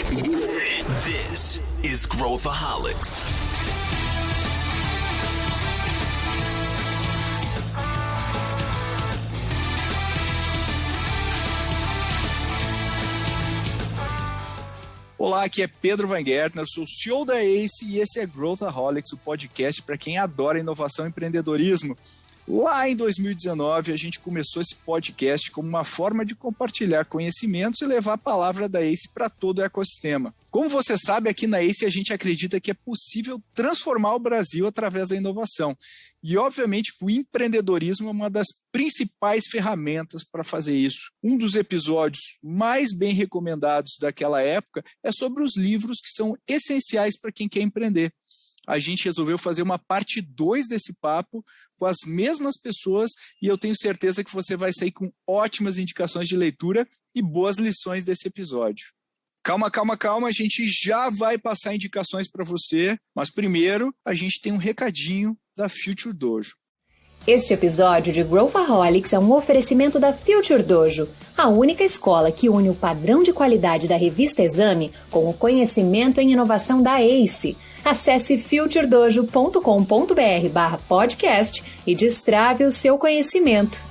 This is Growthaholics. Olá, aqui é Pedro Van Gertner, sou o CEO da ACE e esse é Growthaholics, o podcast para quem adora inovação e empreendedorismo. Lá em 2019, a gente começou esse podcast como uma forma de compartilhar conhecimentos e levar a palavra da ACE para todo o ecossistema. Como você sabe, aqui na ACE a gente acredita que é possível transformar o Brasil através da inovação. E, obviamente, o empreendedorismo é uma das principais ferramentas para fazer isso. Um dos episódios mais bem recomendados daquela época é sobre os livros que são essenciais para quem quer empreender. A gente resolveu fazer uma parte 2 desse papo com as mesmas pessoas e eu tenho certeza que você vai sair com ótimas indicações de leitura e boas lições desse episódio. Calma, a gente já vai passar indicações para você, mas primeiro a gente tem um recadinho da Future Dojo. Este episódio de Growthaholics é um oferecimento da Future Dojo, a única escola que une o padrão de qualidade da revista Exame com o conhecimento em inovação da ACE. Acesse futuredojo.com.br/podcast e destrave o seu conhecimento.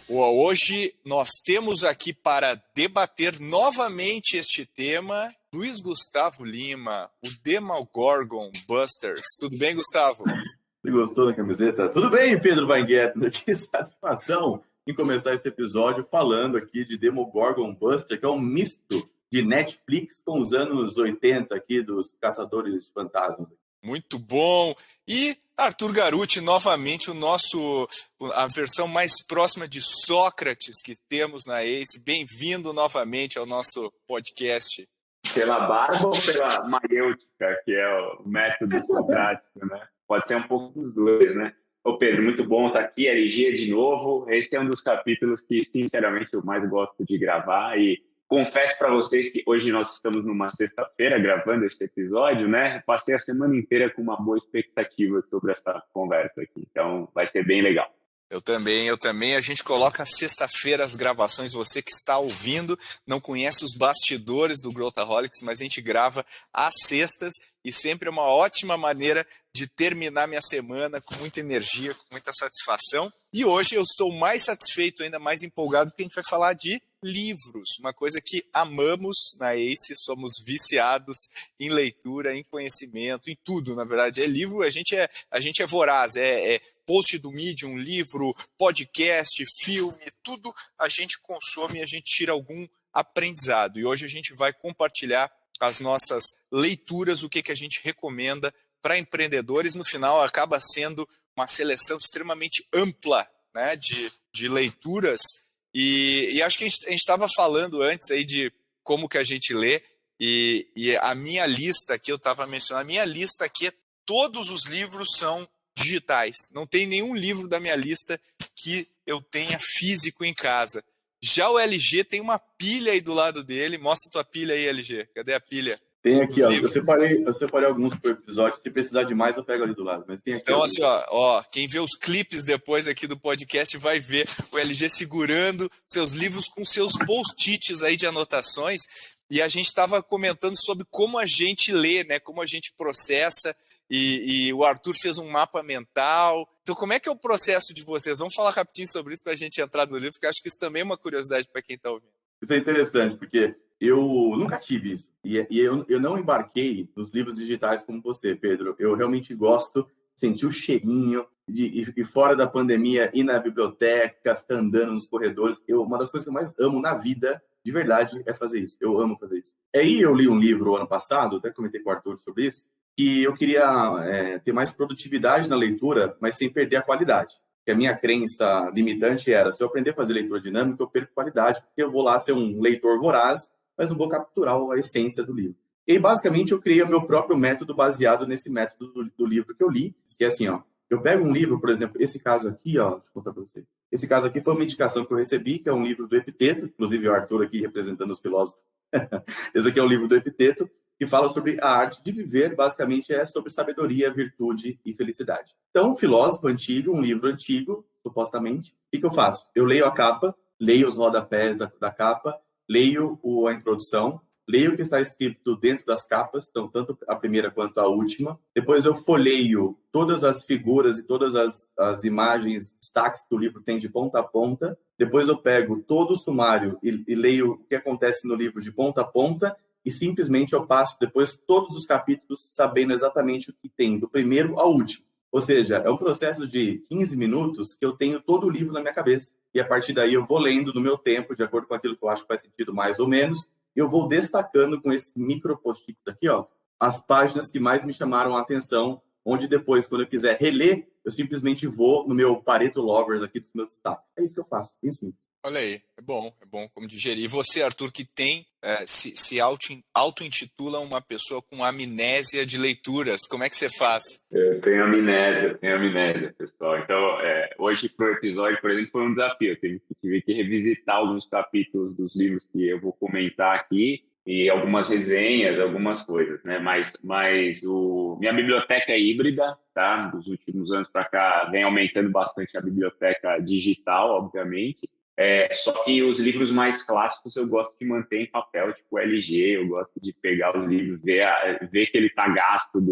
Hoje nós temos aqui para debater novamente este tema Luiz Gustavo Lima, o Demogorgon Busters. Tudo bem, Gustavo? Você gostou da camiseta? Tudo bem, Pedro Van Gertner. Que satisfação em começar esse episódio falando aqui de Demogorgon Buster, que é um misto de Netflix com os anos 80 aqui dos Caçadores de Fantasmas. Muito bom. E Arthur Garuti, novamente, a versão mais próxima de Sócrates que temos na ACE. Bem-vindo novamente ao nosso podcast. Pela barba ou pela maiêutica, que é o método socrático, né? Pode ser um pouco dos dois, né? Ô Pedro, muito bom estar aqui, LG de novo. Esse é um dos capítulos que, sinceramente, eu mais gosto de gravar e confesso para vocês que hoje nós estamos numa sexta-feira gravando esse episódio, né? Passei a semana inteira com uma boa expectativa sobre essa conversa aqui, então vai ser bem legal. Eu também. A gente coloca sexta-feira as gravações. Você que está ouvindo, não conhece os bastidores do Growthaholics, mas a gente grava às sextas e sempre é uma ótima maneira de terminar minha semana com muita energia, com muita satisfação. E hoje eu estou mais satisfeito, ainda mais empolgado, porque a gente vai falar de livros, uma coisa que amamos na ACE, somos viciados em leitura, em conhecimento, em tudo, na verdade. É livro, a gente é voraz, é post do Medium, livro, podcast, filme, tudo a gente consome e a gente tira algum aprendizado. E hoje a gente vai compartilhar as nossas leituras, o que a gente recomenda para empreendedores. No final acaba sendo uma seleção extremamente ampla, né, de leituras. E acho que a gente estava falando antes aí de como que a gente lê, e a minha lista aqui, eu estava mencionando, a minha lista aqui, todos os livros são digitais. Não tem nenhum livro da minha lista que eu tenha físico em casa. Já o LG tem uma pilha aí do lado dele. Mostra tua pilha aí, LG. Cadê a pilha? Tem aqui, ó. Eu separei alguns por episódio. Se precisar de mais, eu pego ali do lado. Mas tem aqui. Então, assim, ó, quem vê os clipes depois aqui do podcast vai ver o LG segurando seus livros com seus post-its aí de anotações. E a gente estava comentando sobre como a gente lê, né? Como a gente processa. E o Arthur fez um mapa mental. Então, como é que é o processo de vocês? Vamos falar rapidinho sobre isso para a gente entrar no livro, porque acho que isso também é uma curiosidade para quem está ouvindo. Isso é interessante, porque eu nunca tive isso. E eu não embarquei nos livros digitais como você, Pedro. Eu realmente gosto de sentir o cheirinho, de ir fora da pandemia, ir na biblioteca, ficar andando nos corredores. Uma das coisas que eu mais amo na vida, de verdade, é fazer isso. Eu amo fazer isso. Aí eu li um livro ano passado, até comentei com o Arthur sobre isso, que eu queria ter mais produtividade na leitura, mas sem perder a qualidade. Que a minha crença limitante era, se eu aprender a fazer leitura dinâmica, eu perco qualidade, porque eu vou lá ser um leitor voraz, mas não vou capturar a essência do livro. E aí, basicamente, eu criei o meu próprio método baseado nesse método do livro que eu li, que é assim, ó, eu pego um livro, por exemplo, esse caso aqui, ó, deixa eu mostrar para vocês. Esse caso aqui foi uma indicação que eu recebi, que é um livro do Epiteto, inclusive o Arthur aqui representando os filósofos. Esse aqui é um livro do Epiteto, que fala sobre a arte de viver, basicamente é sobre sabedoria, virtude e felicidade. Então, um filósofo antigo, um livro antigo, supostamente, o que eu faço? Eu leio a capa, leio os rodapés da capa leio a introdução, leio o que está escrito dentro das capas, então tanto a primeira quanto a última. Depois eu folheio todas as figuras e todas as imagens, destaques que o livro tem de ponta a ponta. Depois eu pego todo o sumário e leio o que acontece no livro de ponta a ponta e simplesmente eu passo depois todos os capítulos sabendo exatamente o que tem, do primeiro ao último. Ou seja, é um processo de 15 minutos que eu tenho todo o livro na minha cabeça. E a partir daí eu vou lendo no meu tempo, de acordo com aquilo que eu acho que faz sentido mais ou menos. Eu vou destacando com esses micro post-its aqui, ó, as páginas que mais me chamaram a atenção, onde depois, quando eu quiser reler, eu simplesmente vou no meu Pareto Lovers aqui dos meus destaques. É isso que eu faço, bem simples. Olha aí, é bom como digerir. E você, Arthur, que tem, se auto-intitula uma pessoa com amnésia de leituras, como é que você faz? Eu tenho amnésia, pessoal. Então, hoje pro episódio, por exemplo, foi um desafio. Eu tive que revisitar alguns capítulos dos livros que eu vou comentar aqui e algumas resenhas, algumas coisas, né? Mas minha biblioteca é híbrida, tá? Dos últimos anos para cá vem aumentando bastante a biblioteca digital, obviamente. Só que os livros mais clássicos eu gosto de manter em papel, tipo LG, eu gosto de pegar os livros, ver que ele está gasto.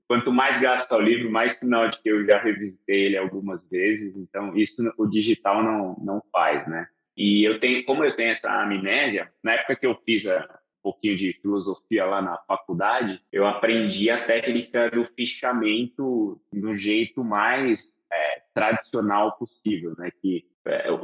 Quanto mais gasto o livro, mais sinal de que eu já revisitei ele algumas vezes, então isso o digital não faz, né? E como eu tenho essa amnésia, na época que eu fiz um pouquinho de filosofia lá na faculdade, eu aprendi a técnica do fichamento do jeito mais tradicional possível, né? Que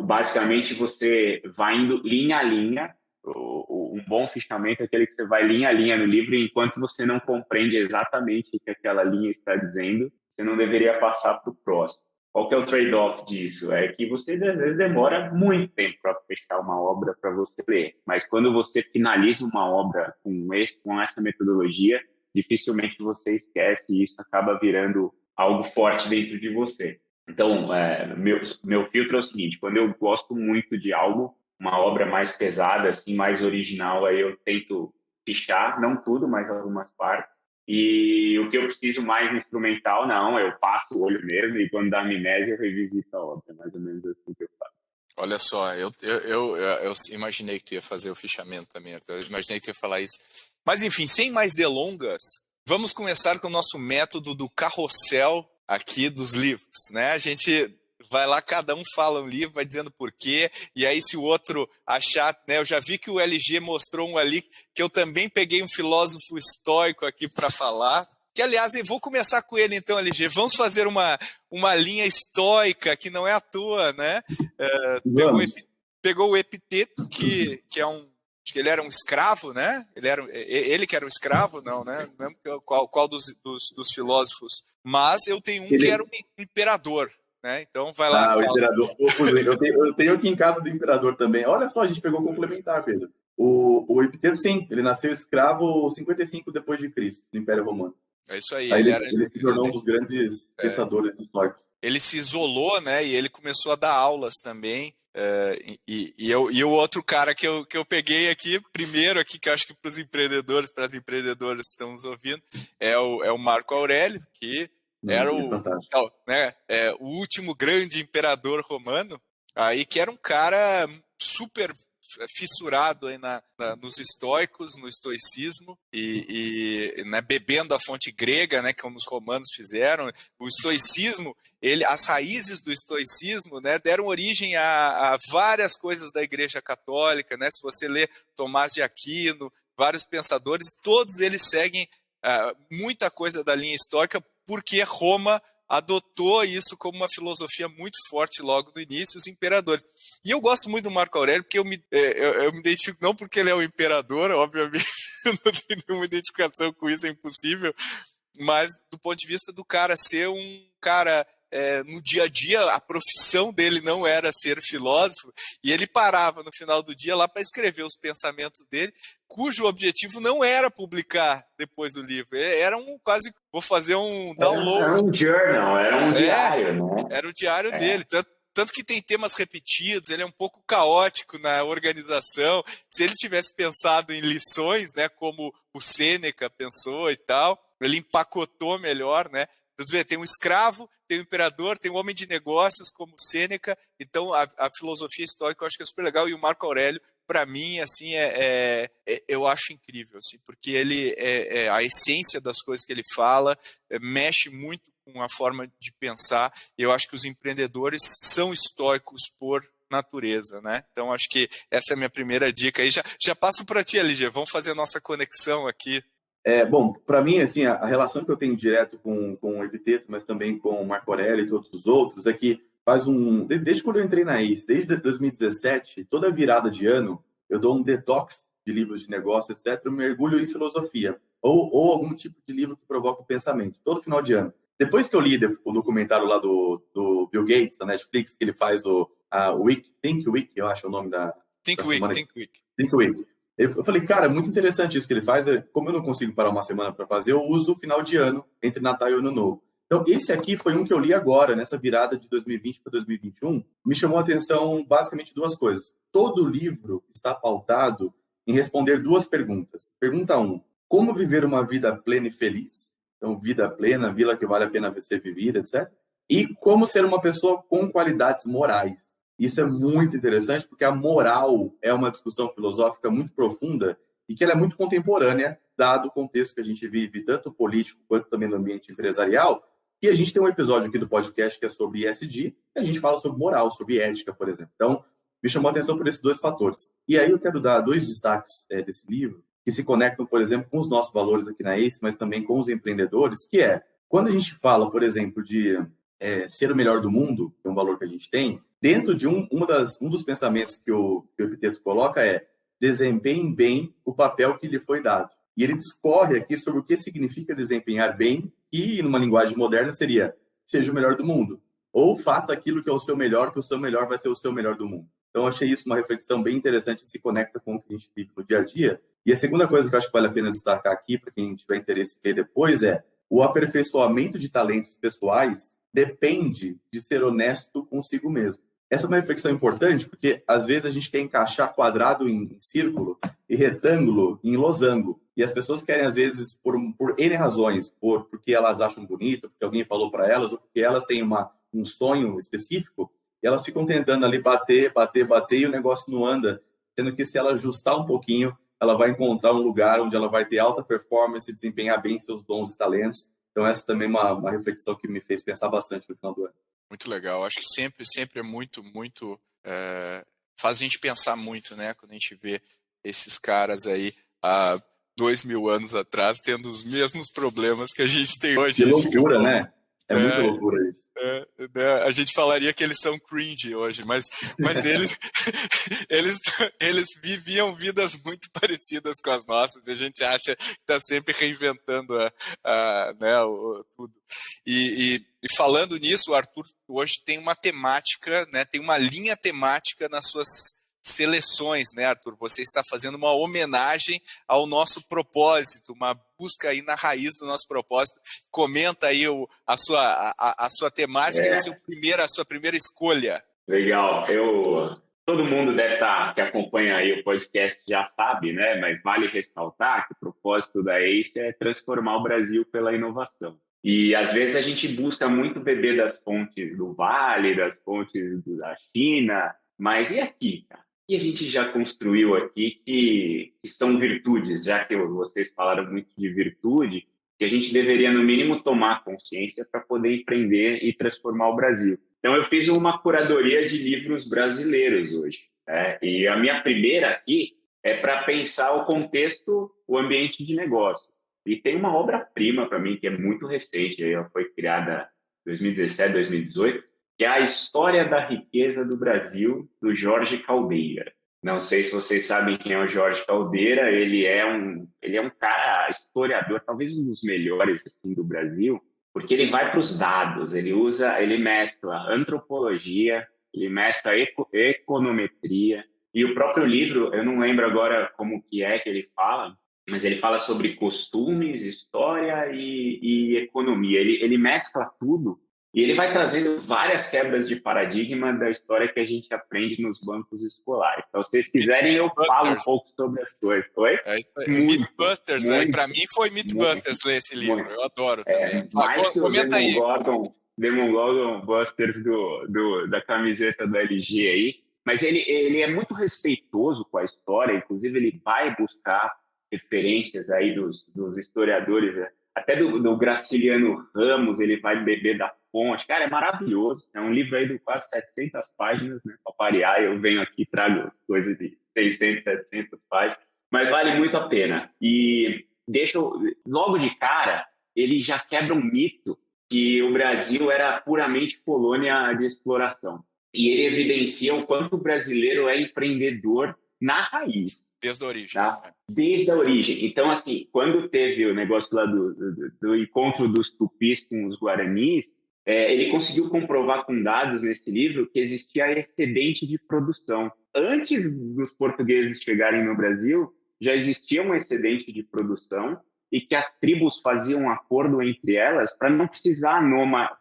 basicamente você vai indo linha a linha. Um bom fichamento é aquele que você vai linha a linha no livro e enquanto você não compreende exatamente o que aquela linha está dizendo, você não deveria passar para o próximo. Qual que é o trade-off disso? É que você, às vezes, demora muito tempo para fechar uma obra para você ler. Mas quando você finaliza uma obra com essa metodologia, dificilmente você esquece e isso acaba virando algo forte dentro de você. Então, meu filtro é o seguinte: quando eu gosto muito de algo, uma obra mais pesada, assim, mais original, aí eu tento fichar, não tudo, mas algumas partes. E o que eu preciso mais instrumental, não, eu passo o olho mesmo e quando dá amnésia eu revisito a obra, mais ou menos assim que eu faço. Olha só, eu imaginei que tu ia fazer o fichamento também, Arthur. Eu imaginei que tu ia falar isso. Mas enfim, sem mais delongas, vamos começar com o nosso método do carrossel aqui dos livros, né? A gente vai lá, cada um fala um livro, vai dizendo por quê, e aí se o outro achar, né? Eu já vi que o LG mostrou um ali, que eu também peguei um filósofo estoico aqui para falar, que aliás, eu vou começar com ele então, LG, vamos fazer uma linha estoica, que não é à toa, né? Pegou o Epiteto, que é acho que ele era um escravo, né? Ele que era um escravo, não, né? Não lembro qual dos filósofos, mas eu tenho um que era um imperador, né? Então vai lá. O imperador. Eu tenho aqui em casa do imperador também. Olha só, a gente pegou complementar, Pedro. O Epiteto, sim, ele nasceu escravo 55 depois de Cristo, no Império Romano. É isso aí. Ele se tornou um dos grandes pensadores históricos. Ele se isolou, né? E ele começou a dar aulas também. E o outro cara que eu peguei aqui, primeiro aqui, que eu acho que para as empreendedoras que estão nos ouvindo, é o Marco Aurélio, que era o último grande imperador romano, aí, que era um cara super fissurado aí nos estoicos, no estoicismo, e né, bebendo a fonte grega, né, como os romanos fizeram. O estoicismo, as raízes do estoicismo, né, deram origem a várias coisas da Igreja Católica, né? Se você lê Tomás de Aquino, vários pensadores, todos eles seguem muita coisa da linha estoica, porque Roma adotou isso como uma filosofia muito forte logo no início, os imperadores. E eu gosto muito do Marco Aurélio, porque eu me identifico, não porque ele é o imperador, obviamente, eu não tenho nenhuma identificação com isso, é impossível, mas do ponto de vista do cara ser um cara... no dia a dia, a profissão dele não era ser filósofo, e ele parava no final do dia lá para escrever os pensamentos dele, cujo objetivo não era publicar depois o livro, era quase, vou fazer um download. Era um journal, era um diário, né? Era o diário dele, tanto que tem temas repetidos, ele é um pouco caótico na organização. Se ele tivesse pensado em lições, né, como o Sêneca pensou e tal, ele empacotou melhor, né? Tem um escravo, tem um imperador, tem um homem de negócios como Sêneca. Então a filosofia estoica eu acho que é super legal, e o Marco Aurélio para mim, assim, eu acho incrível, assim, porque ele, a essência das coisas que ele fala mexe muito com a forma de pensar. Eu acho que os empreendedores são estoicos por natureza, né? Então, acho que essa é a minha primeira dica. Aí já passo para ti, LG, vamos fazer a nossa conexão aqui. Bom, para mim, assim, a relação que eu tenho direto com o Epiteto, mas também com o Marco Aurélio e todos os outros, é que desde quando eu entrei na ACE, desde 2017, toda virada de ano, eu dou um detox de livros de negócio, etc., eu mergulho em filosofia, ou algum tipo de livro que provoca o pensamento, todo final de ano. Depois que eu li o documentário lá do Bill Gates, da Netflix, que ele faz Think Week, eu acho o nome da Think Week. Eu falei, cara, muito interessante isso que ele faz. Como eu não consigo parar uma semana para fazer, eu uso o final de ano, entre Natal e Ano Novo. Então, esse aqui foi um que eu li agora, nessa virada de 2020 para 2021. Me chamou a atenção basicamente duas coisas. Todo livro está pautado em responder duas perguntas. Pergunta 1, como viver uma vida plena e feliz? Então, vida plena, vida que vale a pena ser vivida, etc. E como ser uma pessoa com qualidades morais. Isso é muito interessante, porque a moral é uma discussão filosófica muito profunda e que ela é muito contemporânea, dado o contexto que a gente vive, tanto político quanto também no ambiente empresarial. E a gente tem um episódio aqui do podcast que é sobre ESG, e a gente fala sobre moral, sobre ética, por exemplo. Então, me chamou a atenção por esses dois fatores. E aí eu quero dar dois destaques desse livro, que se conectam, por exemplo, com os nossos valores aqui na ACE, mas também com os empreendedores, que é, quando a gente fala, por exemplo, de ser o melhor do mundo, que é um valor que a gente tem, dentro de um dos pensamentos que o Epiteto coloca desempenhe bem o papel que lhe foi dado. E ele discorre aqui sobre o que significa desempenhar bem, e numa linguagem moderna seria, seja o melhor do mundo. Ou faça aquilo que é o seu melhor, que o seu melhor vai ser o seu melhor do mundo. Então, eu achei isso uma reflexão bem interessante e se conecta com o que a gente vive no dia a dia. E a segunda coisa que eu acho que vale a pena destacar aqui, para quem tiver interesse em ver depois, o aperfeiçoamento de talentos pessoais depende de ser honesto consigo mesmo. Essa é uma reflexão importante, porque às vezes a gente quer encaixar quadrado em círculo e retângulo em losango. E as pessoas querem, às vezes, por N razões, porque elas acham bonito, porque alguém falou para elas, ou porque elas têm um sonho específico, e elas ficam tentando ali bater, e o negócio não anda. Sendo que se ela ajustar um pouquinho, ela vai encontrar um lugar onde ela vai ter alta performance e desempenhar bem seus dons e talentos. Então, essa também é uma reflexão que me fez pensar bastante no final do ano. Muito legal. Acho que sempre é muito, faz a gente pensar muito, né? Quando a gente vê esses caras aí há 2000 anos atrás tendo os mesmos problemas que a gente tem hoje. Que loucura, né? É muito loucura isso. A gente falaria que eles são cringe hoje, mas eles viviam vidas muito parecidas com as nossas e a gente acha que está sempre reinventando tudo. E falando nisso, o Arthur hoje tem uma temática, né, tem uma linha temática nas suas seleções, né, Arthur? Você está fazendo uma homenagem ao nosso propósito, uma busca aí na raiz do nosso propósito. Comenta aí a sua temática e a sua primeira escolha. Legal. Todo mundo que acompanha aí o podcast já sabe, né? Mas vale ressaltar que o propósito da ACE é transformar o Brasil pela inovação. E às vezes a gente busca muito beber das fontes do Vale, das fontes da China, mas e aqui, cara? O que a gente já construiu aqui que são virtudes, já que vocês falaram muito de virtude, que a gente deveria, no mínimo, tomar consciência para poder empreender e transformar o Brasil. Então, eu fiz uma curadoria de livros brasileiros hoje, né? E a minha primeira aqui é para pensar o contexto, o ambiente de negócio. E tem uma obra-prima para mim que é muito recente, ela foi criada em 2017, 2018, que é A História da Riqueza do Brasil, do Jorge Caldeira. Não sei se vocês sabem quem é o Jorge Caldeira, ele é um cara historiador, talvez um dos melhores assim, do Brasil, porque ele vai para os dados, ele mescla antropologia, ele mescla econometria, e o próprio livro, eu não lembro agora como que ele fala, mas ele fala sobre costumes, história e economia. Ele mescla tudo e ele vai trazendo várias quebras de paradigma da história que a gente aprende nos bancos escolares. Então, se vocês quiserem, eu falo um pouco sobre as coisas. Oi? Mythbusters, para mim foi Mythbusters ler esse livro. Eu adoro também. Mais que o Demon Gordon Busters da camiseta da LG aí. Mas ele é muito respeitoso com a história, inclusive ele vai buscar referências aí dos historiadores, né? Até do Graciliano Ramos, ele vai beber da fonte. Cara, é maravilhoso. É um livro aí de quase 700 páginas, né? Para parear, eu venho aqui e trago coisas de 600, 700 páginas, mas vale muito a pena. E logo de cara, ele já quebra um mito que o Brasil era puramente colônia de exploração. E ele evidencia o quanto o brasileiro é empreendedor na raiz. Desde a origem. Tá? Desde a origem. Então, assim, quando teve o negócio lá do encontro dos tupis com os guaranis, ele conseguiu comprovar com dados nesse livro que existia excedente de produção. Antes dos portugueses chegarem no Brasil, já existia um excedente de produção e que as tribos faziam um acordo entre elas para não precisar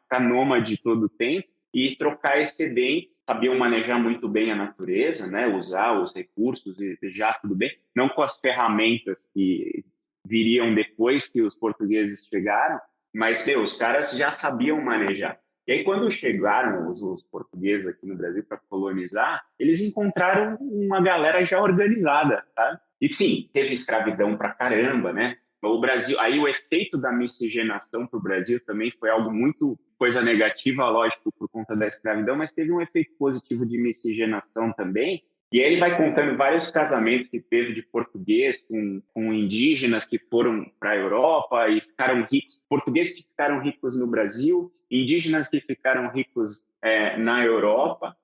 ficar nômade todo o tempo e trocar excedentes, sabiam manejar muito bem a natureza, né? Usar os recursos e já tudo bem, não com as ferramentas que viriam depois que os portugueses chegaram, mas os caras já sabiam manejar. E aí, quando chegaram os portugueses aqui no Brasil para colonizar, eles encontraram uma galera já organizada, tá? E sim, teve escravidão pra caramba, né? O Brasil, aí o efeito da miscigenação para o Brasil também foi algo muito coisa negativa, lógico, por conta da escravidão, mas teve um efeito positivo de miscigenação também. E aí ele vai contando vários casamentos que teve de português com indígenas que foram para a Europa e ficaram ricos, portugueses que ficaram ricos no Brasil, indígenas que ficaram ricos na Europa.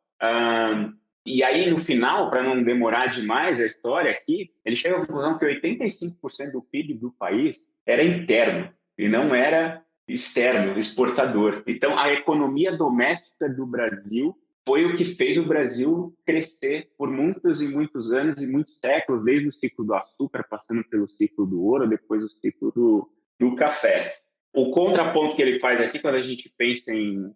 E aí, no final, para não demorar demais a história aqui, ele chega à conclusão que 85% do PIB do país era interno e não era externo, exportador. Então, a economia doméstica do Brasil foi o que fez o Brasil crescer por muitos e muitos anos e muitos séculos, desde o ciclo do açúcar, passando pelo ciclo do ouro, depois o ciclo do café. O contraponto que ele faz aqui, quando a gente pensa em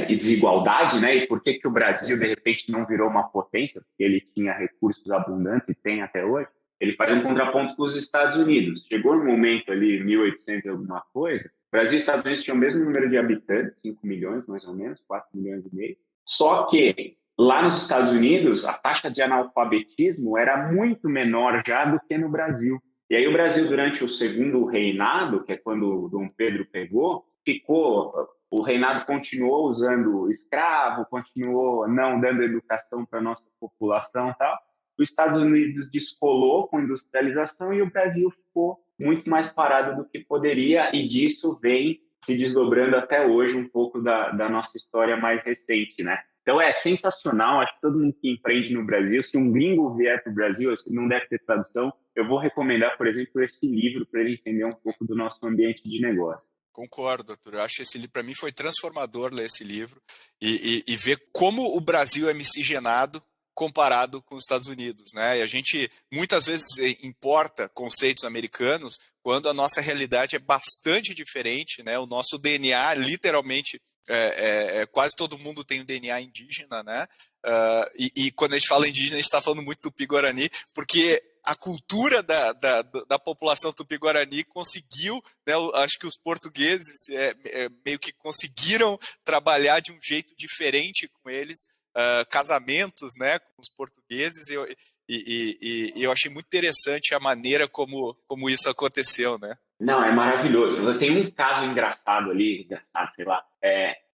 desigualdade, né, e por que o Brasil, de repente, não virou uma potência, porque ele tinha recursos abundantes e tem até hoje, ele faz um contraponto com os Estados Unidos. Chegou um momento ali, 1800 e alguma coisa, Brasil e Estados Unidos tinham o mesmo número de habitantes, 5 milhões mais ou menos, 4 milhões e meio, só que lá nos Estados Unidos, a taxa de analfabetismo era muito menor já do que no Brasil. E aí o Brasil, durante o segundo reinado, que é quando o Dom Pedro pegou, o reinado continuou usando escravo, continuou não dando educação para a nossa população e tal. Os Estados Unidos descolou com a industrialização e o Brasil ficou muito mais parado do que poderia, e disso vem se desdobrando até hoje um pouco da nossa história mais recente, né? Então é sensacional, acho que todo mundo que empreende no Brasil, se um gringo vier para o Brasil, não deve ter tradução, eu vou recomendar, por exemplo, esse livro para ele entender um pouco do nosso ambiente de negócio. Concordo, Arthur. Eu acho que esse livro, para mim, foi transformador ler esse livro e ver como o Brasil é miscigenado comparado com os Estados Unidos, né? E a gente muitas vezes importa conceitos americanos quando a nossa realidade é bastante diferente, né? O nosso DNA, literalmente, quase todo mundo tem um DNA indígena, né? E quando a gente fala indígena, a gente está falando muito Tupi-Guarani, porque a cultura da população Tupi-Guarani conseguiu, né, acho que os portugueses meio que conseguiram trabalhar de um jeito diferente com eles, casamentos, né, com os portugueses, e eu achei muito interessante a maneira como isso aconteceu, né? Não, é maravilhoso. Eu tenho um caso engraçado, sei lá,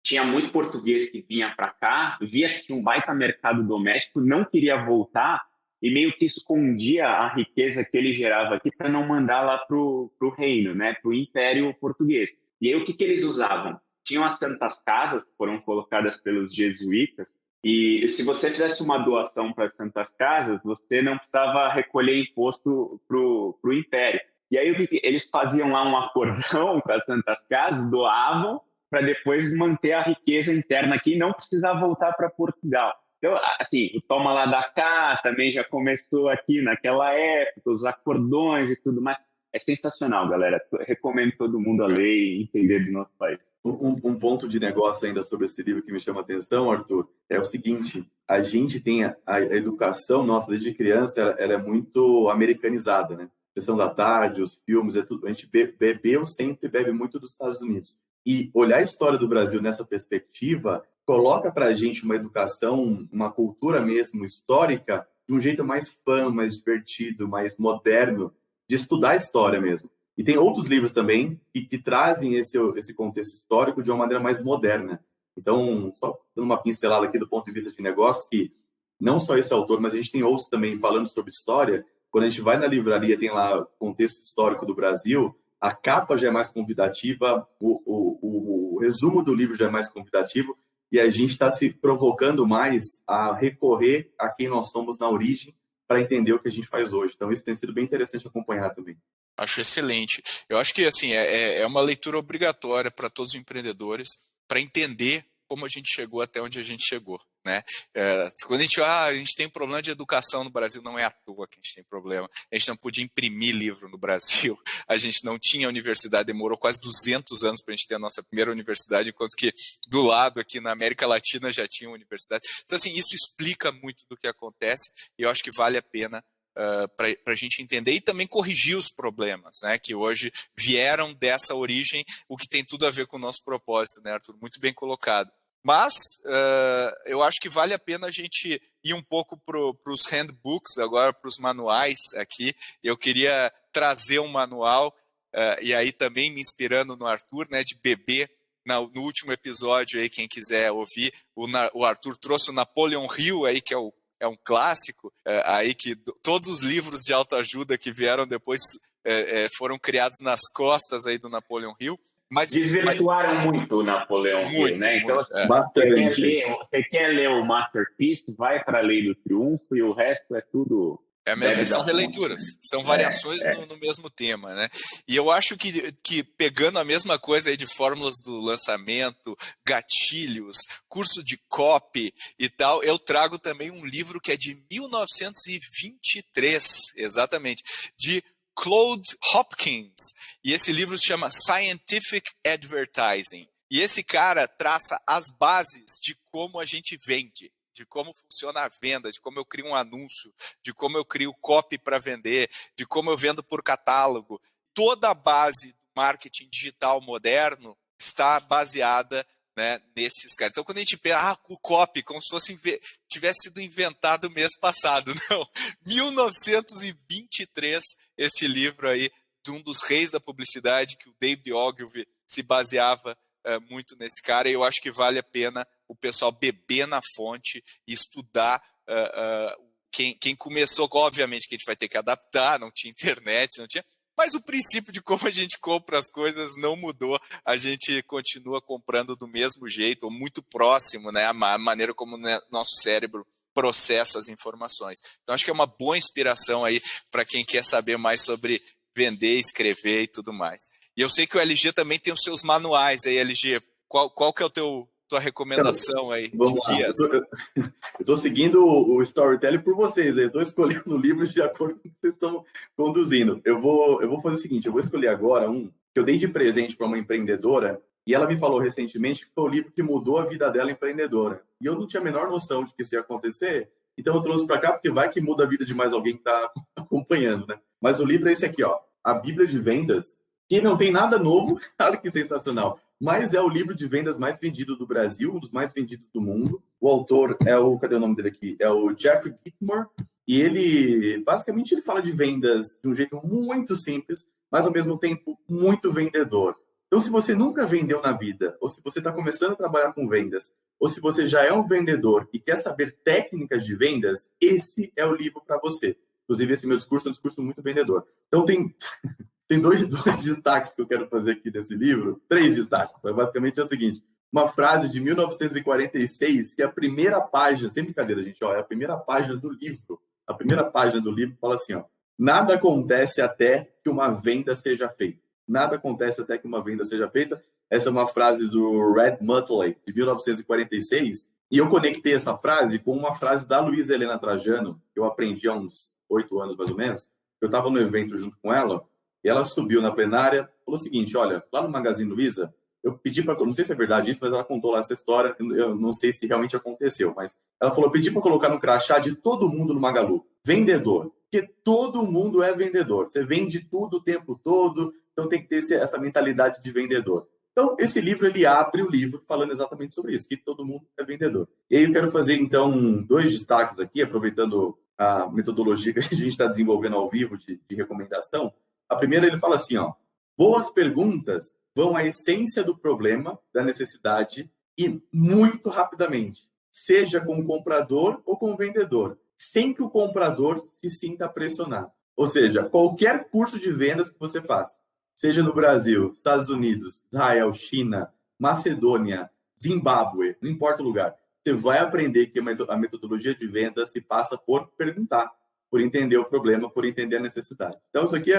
tinha muito português que vinha para cá, via que tinha um baita mercado doméstico, não queria voltar e meio que escondia a riqueza que ele gerava aqui para não mandar lá pro reino, né, pro Império Português. E aí o que eles usavam? Tinham as santas casas, que foram colocadas pelos jesuítas, e se você fizesse uma doação para as santas casas, você não precisava recolher imposto pro Império. E aí o que eles faziam lá um acordão com as santas casas, doavam para depois manter a riqueza interna aqui e não precisar voltar para Portugal. Então, assim, o toma lá da cá também já começou aqui naquela época, os acordões e tudo mais. É sensacional, galera. Recomendo todo mundo a ler e entender do nosso país. Um ponto de negócio ainda sobre esse livro que me chama a atenção, Arthur, é o seguinte: a gente tem a educação nossa desde criança, ela é muito americanizada, né? Sessão da tarde, os filmes, tudo. A gente bebe muito dos Estados Unidos. E olhar a história do Brasil nessa perspectiva coloca para a gente uma educação, uma cultura mesmo histórica, de um jeito mais fã, mais divertido, mais moderno, de estudar a história mesmo. E tem outros livros também que trazem esse contexto histórico de uma maneira mais moderna. Então, só dando uma pincelada aqui do ponto de vista de negócio, que não só esse autor, mas a gente tem outros também falando sobre história. Quando a gente vai na livraria, tem lá o contexto histórico do Brasil, a capa já é mais convidativa, o resumo do livro já é mais convidativo, e a gente está se provocando mais a recorrer a quem nós somos na origem para entender o que a gente faz hoje. Então, isso tem sido bem interessante acompanhar também. Acho excelente. Eu acho que assim é uma leitura obrigatória para todos os empreendedores para entender como a gente chegou até onde a gente chegou, né? Quando a gente tem problema de educação no Brasil, não é à toa que a gente tem problema. A gente não podia imprimir livro no Brasil, a gente não tinha universidade, demorou quase 200 anos para a gente ter a nossa primeira universidade, enquanto que do lado aqui na América Latina já tinha uma universidade. Então, assim, isso explica muito do que acontece e eu acho que vale a pena para a gente entender e também corrigir os problemas, né, que hoje vieram dessa origem, o que tem tudo a ver com o nosso propósito, né, Arthur? Muito bem colocado. Mas eu acho que vale a pena a gente ir um pouco para os handbooks, agora para os manuais aqui. Eu queria trazer um manual, e aí também me inspirando no Arthur, né, de bebê. No último episódio, aí, quem quiser ouvir, o Arthur trouxe o Napoleon Hill, aí, que é um clássico, aí que todos os livros de autoajuda que vieram depois foram criados nas costas aí do Napoleon Hill. Desvirtuaram muito o Napoleão Hill, né? Então, bastante. Você quer ler o Masterpiece, vai para a Lei do Triunfo e o resto é tudo... São releituras, são variações no mesmo tema, né? E eu acho que pegando a mesma coisa aí de fórmulas do lançamento, gatilhos, curso de copy e tal, eu trago também um livro que é de 1923, exatamente, de Claude Hopkins. E esse livro se chama Scientific Advertising. E esse cara traça as bases de como a gente vende, de como funciona a venda, de como eu crio um anúncio, de como eu crio copy para vender, de como eu vendo por catálogo. Toda a base do marketing digital moderno está baseada, né, nesses caras. Então, quando a gente pensa, o copy, como se tivesse sido inventado mês passado. Não, 1923, este livro aí, de um dos reis da publicidade, que o David Ogilvy se baseava muito nesse cara, e eu acho que vale a pena o pessoal beber na fonte e estudar. Quem começou, obviamente que a gente vai ter que adaptar, não tinha internet, não tinha, mas o princípio de como a gente compra as coisas não mudou, a gente continua comprando do mesmo jeito, ou muito próximo, né, a maneira como, né, nosso cérebro processa as informações. Então acho que é uma boa inspiração aí para quem quer saber mais sobre vender, escrever e tudo mais. E eu sei que o LG também tem os seus manuais aí, LG. Qual que é tua recomendação aí de guias? Eu estou seguindo o storytelling por vocês. Eu estou escolhendo livros de acordo com o que vocês estão conduzindo. Eu vou fazer o seguinte, eu vou escolher agora um que eu dei de presente para uma empreendedora e ela me falou recentemente que foi o livro que mudou a vida dela empreendedora. E eu não tinha a menor noção de que isso ia acontecer, então eu trouxe para cá porque vai que muda a vida de mais alguém que está acompanhando, né? Mas o livro é esse aqui, ó, A Bíblia de Vendas, que não tem nada novo, olha que sensacional, mas é o livro de vendas mais vendido do Brasil, um dos mais vendidos do mundo. O autor cadê o nome dele aqui? É o Jeffrey Gitomer, e ele, basicamente, ele fala de vendas de um jeito muito simples, mas ao mesmo tempo muito vendedor. Então, se você nunca vendeu na vida, ou se você está começando a trabalhar com vendas, ou se você já é um vendedor e quer saber técnicas de vendas, esse é o livro para você. Inclusive, esse meu discurso é um discurso muito vendedor. Então, tem dois destaques que eu quero fazer aqui desse livro, 3 destaques. Basicamente é o seguinte, uma frase de 1946, que é a primeira página, sem brincadeira, gente, ó, é a primeira página do livro. A primeira página do livro fala assim, ó, nada acontece até que uma venda seja feita. Nada acontece até que uma venda seja feita. Essa é uma frase do Red Mutley, de 1946, e eu conectei essa frase com uma frase da Luísa Helena Trajano, que eu aprendi há uns 8 anos, mais ou menos. Eu estava no evento junto com ela, e ela subiu na plenária, falou o seguinte, olha, lá no Magazine Luiza, eu pedi para, não sei se é verdade isso, mas ela contou lá essa história, eu não sei se realmente aconteceu, mas ela falou, pedi para colocar no crachá de todo mundo no Magalu, vendedor, porque todo mundo é vendedor, você vende tudo o tempo todo, então tem que ter essa mentalidade de vendedor. Então, esse livro, ele abre o livro falando exatamente sobre isso, que todo mundo é vendedor. E aí eu quero fazer, então, 2 destaques aqui, aproveitando a metodologia que a gente está desenvolvendo ao vivo de recomendação. A primeira, ele fala assim, ó, boas perguntas vão à essência do problema, da necessidade, e muito rapidamente, seja com o comprador ou com o vendedor, sem que o comprador se sinta pressionado. Ou seja, qualquer curso de vendas que você faça, seja no Brasil, Estados Unidos, Israel, China, Macedônia, Zimbábue, não importa o lugar, você vai aprender que a metodologia de venda se passa por perguntar, por entender o problema, por entender a necessidade. Então, isso aqui,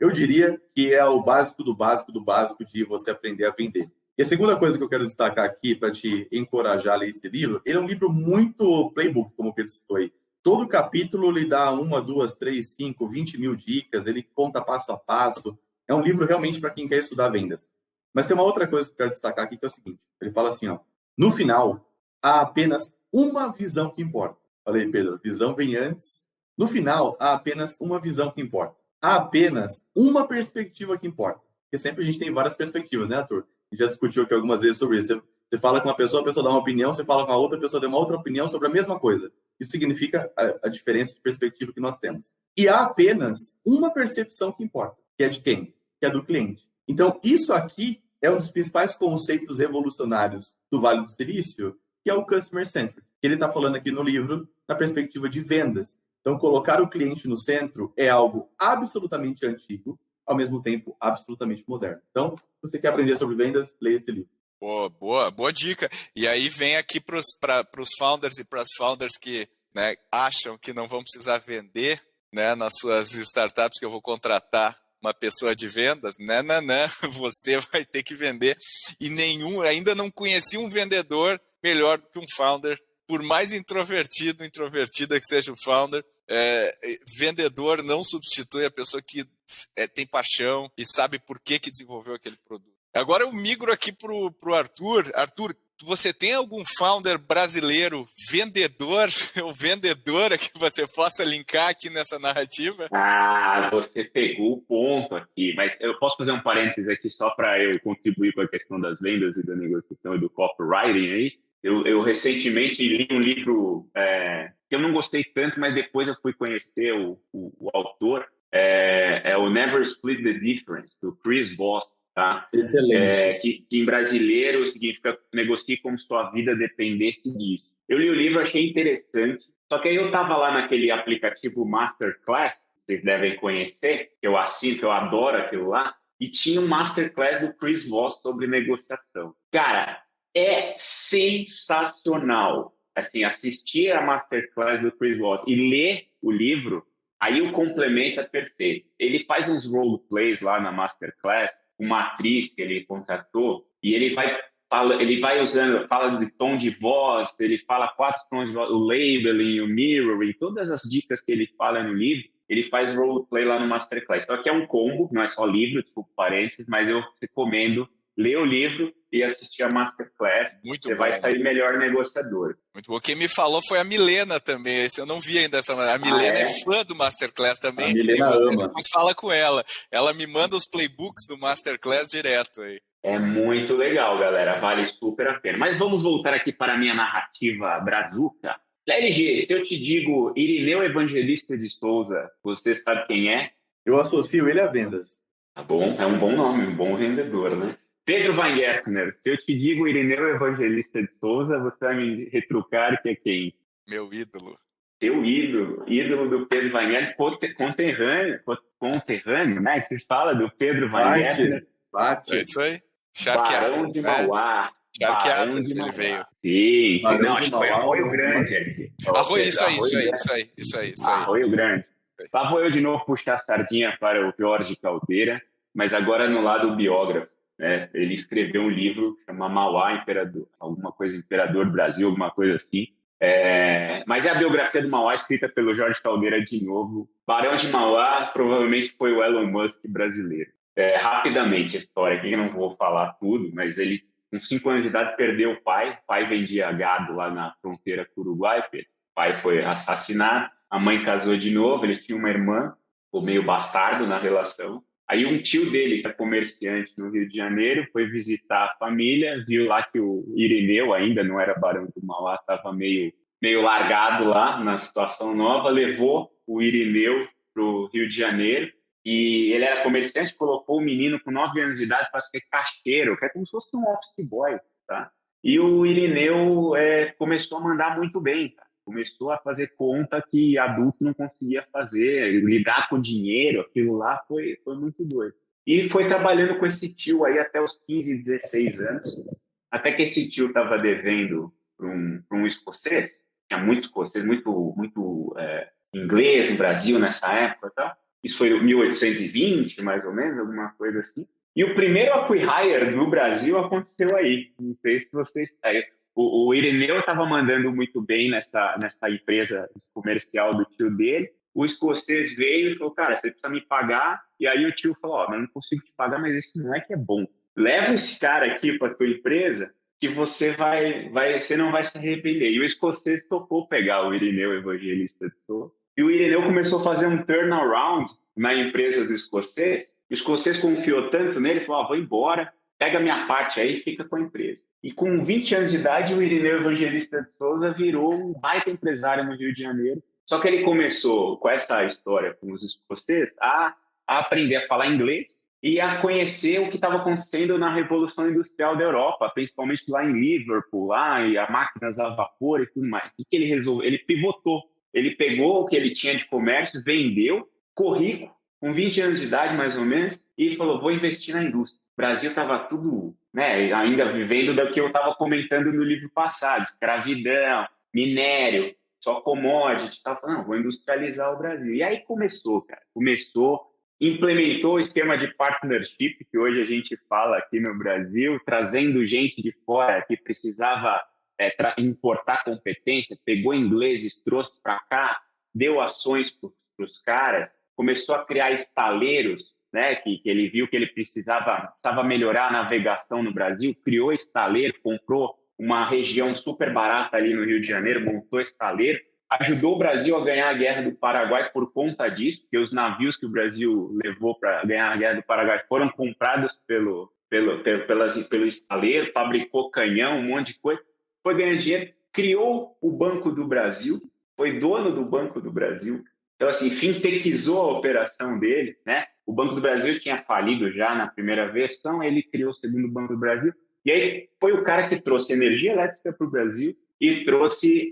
eu diria que é o básico do básico do básico de você aprender a vender. E a segunda coisa que eu quero destacar aqui para te encorajar a ler esse livro, ele é um livro muito playbook, como o Pedro citou aí. Todo capítulo lhe dá 1, 2, 3, 5, 20 mil dicas, ele conta passo a passo. É um livro realmente para quem quer estudar vendas. Mas tem uma outra coisa que eu quero destacar aqui, que é o seguinte. Ele fala assim, ó, no final, há apenas uma visão que importa. Falei, Pedro, visão vem antes. No final, há apenas uma visão que importa. Há apenas uma perspectiva que importa. Porque sempre a gente tem várias perspectivas, né, Arthur? A gente já discutiu aqui algumas vezes sobre isso. Você fala com uma pessoa, a pessoa dá uma opinião, você fala com a outra pessoa, dá uma outra opinião sobre a mesma coisa. Isso significa a diferença de perspectiva que nós temos. E há apenas uma percepção que importa, que é de quem? Que é do cliente. Então, isso aqui é um dos principais conceitos revolucionários do Vale do Silício, que é o Customer Centric, que ele está falando aqui no livro, na perspectiva de vendas. Então, colocar o cliente no centro é algo absolutamente antigo, ao mesmo tempo absolutamente moderno. Então, se você quer aprender sobre vendas, leia esse livro. Boa dica. E aí vem aqui para os founders e para as founders que, né, acham que não vão precisar vender, né, nas suas startups, que eu vou contratar uma pessoa de vendas. Não, você vai ter que vender. E ainda não conheci um vendedor melhor do que um founder, por mais introvertida que seja o founder. Vendedor não substitui a pessoa que tem paixão e sabe por que desenvolveu aquele produto. Agora eu migro aqui pro Arthur. Arthur, você tem algum founder brasileiro vendedor ou vendedora que você possa linkar aqui nessa narrativa? Você pegou o ponto aqui, mas eu posso fazer um parênteses aqui só para eu contribuir com a questão das vendas e da negociação e do copywriting aí. Eu recentemente li um livro que eu não gostei tanto, mas depois eu fui conhecer o autor. É o Never Split the Difference, do Chris Voss. Tá? Excelente. Que em brasileiro significa negocie como se sua vida dependesse disso. Eu li o livro, achei interessante, só que aí eu estava lá naquele aplicativo Masterclass, que vocês devem conhecer, que eu assino, que eu adoro aquilo lá, e tinha um Masterclass do Chris Voss sobre negociação. Cara, é sensacional, assim, assistir a Masterclass do Chris Voss e ler o livro, aí o complemento é perfeito. Ele faz uns roleplays lá na Masterclass, uma atriz que ele contratou, e ele vai usando, fala de tom de voz, ele fala 4 tons de voz, o labeling, o mirroring, todas as dicas que ele fala no livro, ele faz roleplay lá no Masterclass. Então aqui é um combo, não é só livro, desculpa parênteses, mas eu recomendo ler o livro e assistir a Masterclass. Muito Você bom. vai sair melhor negociador. Muito bom. Quem me falou foi a Milena também. Esse eu não vi ainda essa. A Milena é fã do Masterclass também. A Milena ama. Depois fala com ela. Ela me manda os playbooks do Masterclass direto aí. É muito legal, galera. Vale super a pena. Mas vamos voltar aqui para a minha narrativa brazuca. LG, se eu te digo Irineu Evangelista de Souza, você sabe quem é? Eu associo ele a vendas. Tá bom, é um bom nome, um bom vendedor, né? Pedro Weingärtner, se eu te digo Irineu Evangelista de Souza, você vai me retrucar que é quem? Meu ídolo. Seu ídolo do Pedro Weingärtner, conterrâneo, né? Que se fala do Pedro Weingärtner. Bate. É isso aí. Barão de Mauá. Charqueadas, ele veio. Sim, Barão não, de acho que foi Mauá, Arroio Grande ali. Isso aí. Arroio Grande. Lá vou eu de novo puxar a sardinha para o Jorge Caldeira, mas agora no lado biógrafo. Ele escreveu um livro chamado Mauá Imperador, alguma coisa Imperador Brasil, alguma coisa assim. Mas é a biografia do Mauá escrita pelo Jorge Caldeira de novo. Barão de Mauá provavelmente foi o Elon Musk brasileiro. Rapidamente a história, aqui eu não vou falar tudo, mas ele, com 5 anos de idade, perdeu o pai. O pai vendia gado lá na fronteira com o Uruguai. O pai foi assassinado. A mãe casou de novo, ele tinha uma irmã, ficou meio bastardo na relação. Aí um tio dele, que é comerciante no Rio de Janeiro, foi visitar a família, viu lá que o Irineu ainda não era Barão do Mauá, estava meio largado lá na situação nova, levou o Irineu para o Rio de Janeiro, e ele era comerciante, colocou o menino com 9 anos de idade para ser caixeiro, que é como se fosse um office boy, tá? E o Irineu começou a mandar muito bem, cara. Começou a fazer conta que adulto não conseguia fazer, lidar com dinheiro, aquilo lá foi muito doido. E foi trabalhando com esse tio aí até os 15, 16 anos, até que esse tio estava devendo para um escocês, tinha muito escocês, muito inglês no Brasil nessa época, tá? Isso foi em 1820, mais ou menos, alguma coisa assim. E o primeiro acquihire do Brasil aconteceu aí. Não sei se vocês... O Irineu estava mandando muito bem nessa empresa comercial do tio dele. O escocês veio e falou, cara, você precisa me pagar. E aí o tio falou, mas eu não consigo te pagar, mas esse moleque é bom. Leva esse cara aqui para tua empresa que você você não vai se arrepender. E o escocês topou pegar o Irineu Evangelista de Souza. E o Irineu começou a fazer um turnaround na empresa do escocês. O escocês confiou tanto nele, falou, vou embora, pega minha parte aí e fica com a empresa. E com 20 anos de idade, o Irineu Evangelista de Souza virou um baita empresário no Rio de Janeiro. Só que ele começou, com essa história com os escoceses, a aprender a falar inglês e a conhecer o que estava acontecendo na Revolução Industrial da Europa, principalmente lá em Liverpool, lá, e as máquinas a vapor e tudo mais. O que ele resolveu? Ele pivotou. Ele pegou o que ele tinha de comércio, vendeu, ficou rico, com 20 anos de idade, mais ou menos, e falou, vou investir na indústria. O Brasil estava tudo, né, ainda vivendo do que eu estava comentando no livro passado, escravidão, minério, só commodity, não, vou industrializar o Brasil. E aí começou, implementou o esquema de partnership, que hoje a gente fala aqui no Brasil, trazendo gente de fora que precisava importar competência, pegou ingleses, trouxe para cá, deu ações para os caras, começou a criar estaleiros, né, que ele viu que ele precisava melhorar a navegação no Brasil, criou estaleiro, comprou uma região super barata ali no Rio de Janeiro, montou estaleiro, ajudou o Brasil a ganhar a Guerra do Paraguai por conta disso, porque os navios que o Brasil levou para ganhar a Guerra do Paraguai foram comprados pelo estaleiro, fabricou canhão, um monte de coisa, foi ganhando dinheiro, criou o Banco do Brasil, foi dono do Banco do Brasil, então assim, fintechizou a operação dele, né? O Banco do Brasil tinha falido já na primeira versão, ele criou o segundo Banco do Brasil, e aí foi o cara que trouxe energia elétrica para o Brasil e trouxe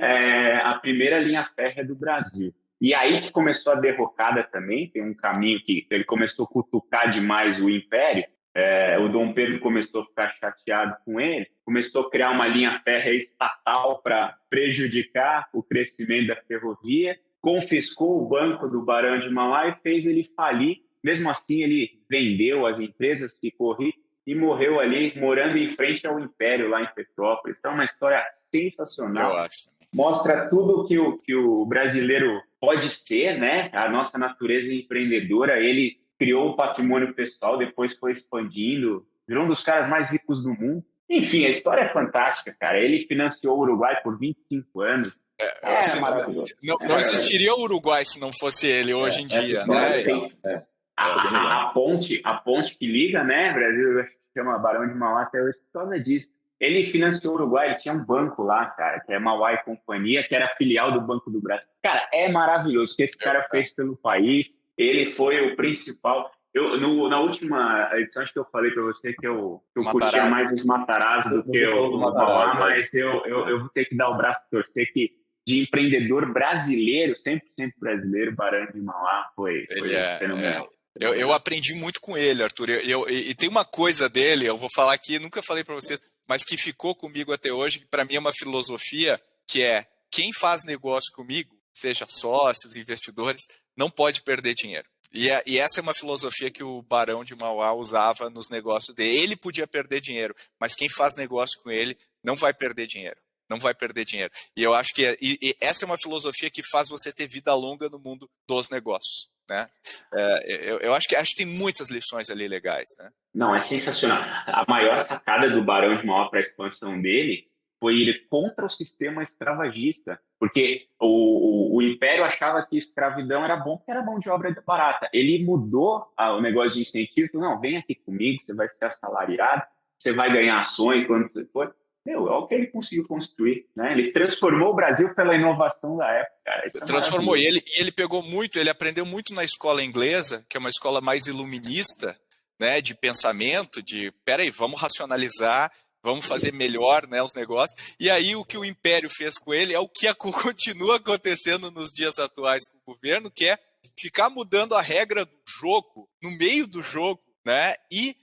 a primeira linha férrea do Brasil. E aí que começou a derrocada também, tem um caminho que ele começou a cutucar demais o Império, o Dom Pedro começou a ficar chateado com ele, começou a criar uma linha férrea estatal para prejudicar o crescimento da ferrovia, confiscou o banco do Barão de Mauá e fez ele falir. Mesmo assim, ele vendeu as empresas, ficou rico e morreu ali, morando em frente ao Império, lá em Petrópolis. Então, é uma história sensacional. Eu acho. Mostra tudo que o brasileiro pode ser, né? A nossa natureza empreendedora. Ele criou um patrimônio pessoal, depois foi expandindo, virou um dos caras mais ricos do mundo. Enfim, a história é fantástica, cara. Ele financiou o Uruguai por 25 anos. Maravilhoso. Não existiria o Uruguai se não fosse ele hoje em dia, né? A ponte que liga, né? Brasil chama Barão de Mauá até hoje por causa disso. Ele financiou o Uruguai, ele tinha um banco lá, cara, que é Mauá e Companhia, que era filial do Banco do Brasil. Cara, é maravilhoso o que esse cara fez pelo país. Ele foi o principal. Na última edição, acho que eu falei para você que eu curtia mais os Matarazzo do que o Mauá, mas eu vou ter que dar o braço a torcer que de empreendedor brasileiro, 100% brasileiro, Barão de Mauá foi fenomenal. Eu aprendi muito com ele, Arthur. E tem uma coisa dele, eu vou falar aqui, nunca falei para vocês, mas que ficou comigo até hoje, que para mim é uma filosofia, que é quem faz negócio comigo, seja sócios, investidores, não pode perder dinheiro. E essa é uma filosofia que o Barão de Mauá usava nos negócios dele. Ele podia perder dinheiro, mas quem faz negócio com ele não vai perder dinheiro. Não vai perder dinheiro. E eu acho que essa é uma filosofia que faz você ter vida longa no mundo dos negócios. Né? Eu acho que tem muitas lições ali legais. Né? Não, é sensacional. A maior sacada do Barão de Mauá para a expansão dele foi ir contra o sistema escravagista, porque o Império achava que escravidão era bom porque era mão de obra barata. Ele mudou o negócio de incentivo, falou, não, vem aqui comigo, você vai ser assalariado, você vai ganhar ações quando você for. Meu, é o que ele conseguiu construir, né? Ele transformou o Brasil pela inovação da época. Cara. Isso Transformou. Ele pegou muito, ele aprendeu muito na escola inglesa, que é uma escola mais iluminista, né, de pensamento, de, peraí, vamos racionalizar, vamos fazer melhor, né, os negócios. E aí o que o Império fez com ele é o que continua acontecendo nos dias atuais com o governo, que é ficar mudando a regra do jogo, no meio do jogo, né, e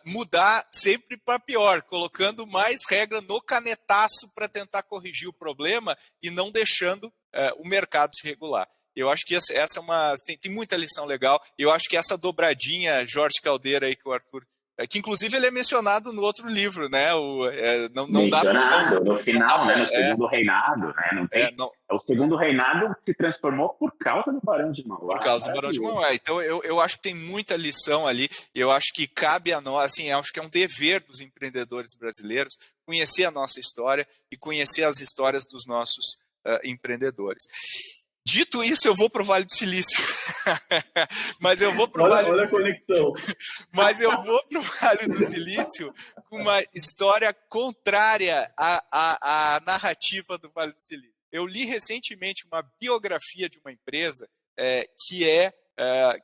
mudar sempre para pior, colocando mais regra no canetaço para tentar corrigir o problema e não deixando o mercado se regular. Eu acho que essa é uma... Tem muita lição legal. Eu acho que essa dobradinha Jorge Caldeira aí que o Arthur... que inclusive ele é mencionado no outro livro, né? Mencionado no final, né? No segundo reinado, né? Não tem... O segundo reinado se transformou por causa do Barão de Mauá. Por causa do Barão de Mauá. Então eu acho que tem muita lição ali. Eu acho que cabe a nós, assim, acho que é um dever dos empreendedores brasileiros conhecer a nossa história e conhecer as histórias dos nossos empreendedores. Dito isso, eu vou para o Vale do Silício. Mas eu vou para o Vale do Silício. Mas eu vou para o Vale do Silício com uma história contrária à narrativa do Vale do Silício. Eu li recentemente uma biografia de uma empresa que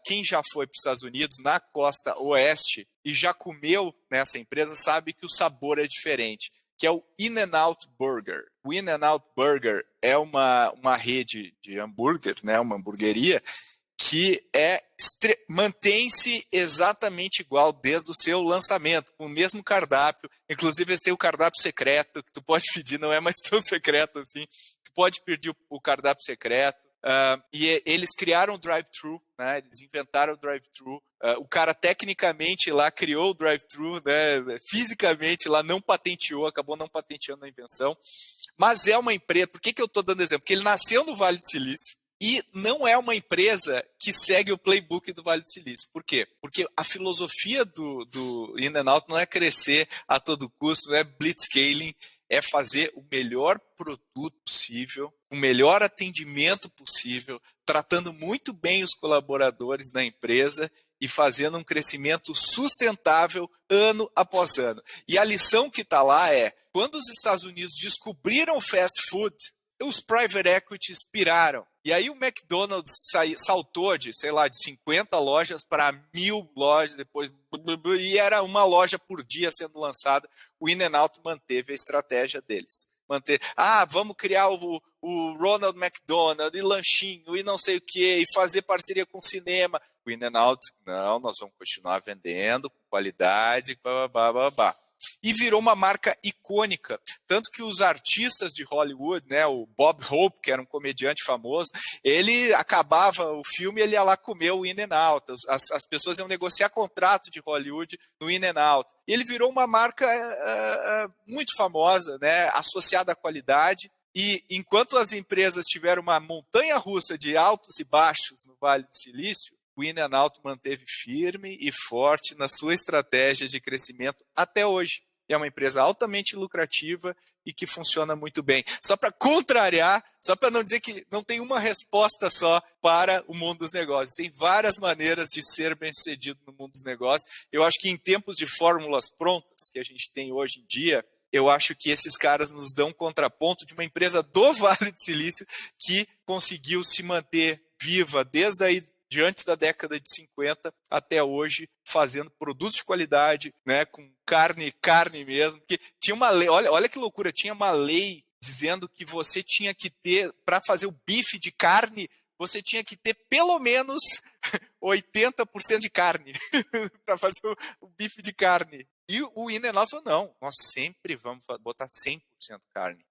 quem já foi para os Estados Unidos, na costa oeste, e já comeu nessa empresa, sabe que o sabor é diferente, que é o In-N-Out Burger. O In-N-Out Burger é uma rede de hambúrguer, né, uma hamburgueria, que mantém-se exatamente igual desde o seu lançamento, com o mesmo cardápio. Inclusive, eles têm o cardápio secreto, que tu pode pedir, não é mais tão secreto assim. Tu pode pedir o cardápio secreto. E eles criaram o drive-thru, né? Eles inventaram o drive-thru. O cara tecnicamente lá criou o drive-thru, né? Fisicamente lá não patenteou, acabou não patenteando a invenção. Mas é uma empresa, por que eu estou dando exemplo? Porque ele nasceu no Vale do Silício e não é uma empresa que segue o playbook do Vale do Silício. Por quê? Porque a filosofia do In-N-Out não é crescer a todo custo, não é blitzscaling, é fazer o melhor produto possível, o melhor atendimento possível, tratando muito bem os colaboradores da empresa e fazendo um crescimento sustentável ano após ano. E a lição que está lá é, quando os Estados Unidos descobriram o fast food, os private equities piraram. E aí o McDonald's saltou de 50 lojas para 1.000 lojas, depois, e era uma loja por dia sendo lançada. O In-N-Out manteve a estratégia deles. Vamos criar o Ronald McDonald e lanchinho e não sei o que, e fazer parceria com o cinema. O In-N-Out, não, nós vamos continuar vendendo com qualidade, babá. E virou uma marca icônica, tanto que os artistas de Hollywood, né, o Bob Hope, que era um comediante famoso, ele acabava o filme e ele ia lá comer o In-N-Out, as pessoas iam negociar contrato de Hollywood no In-N-Out, e ele virou uma marca muito famosa, né, associada à qualidade, e enquanto as empresas tiveram uma montanha-russa de altos e baixos no Vale do Silício, o In-N-Out manteve firme e forte na sua estratégia de crescimento até hoje. É uma empresa altamente lucrativa e que funciona muito bem. Só para contrariar, só para não dizer que não tem uma resposta só para o mundo dos negócios. Tem várias maneiras de ser bem-sucedido no mundo dos negócios. Eu acho que em tempos de fórmulas prontas que a gente tem hoje em dia, eu acho que esses caras nos dão um contraponto de uma empresa do Vale do Silício que conseguiu se manter viva desde aí, de antes da década de 50 até hoje, fazendo produtos de qualidade, né, com carne mesmo. Porque tinha uma lei, olha que loucura, tinha uma lei dizendo que você tinha que ter, para fazer o bife de carne, você tinha que ter pelo menos 80% de carne para fazer o bife de carne. E o In-N-Out falou, não, nós sempre vamos botar 100% carne,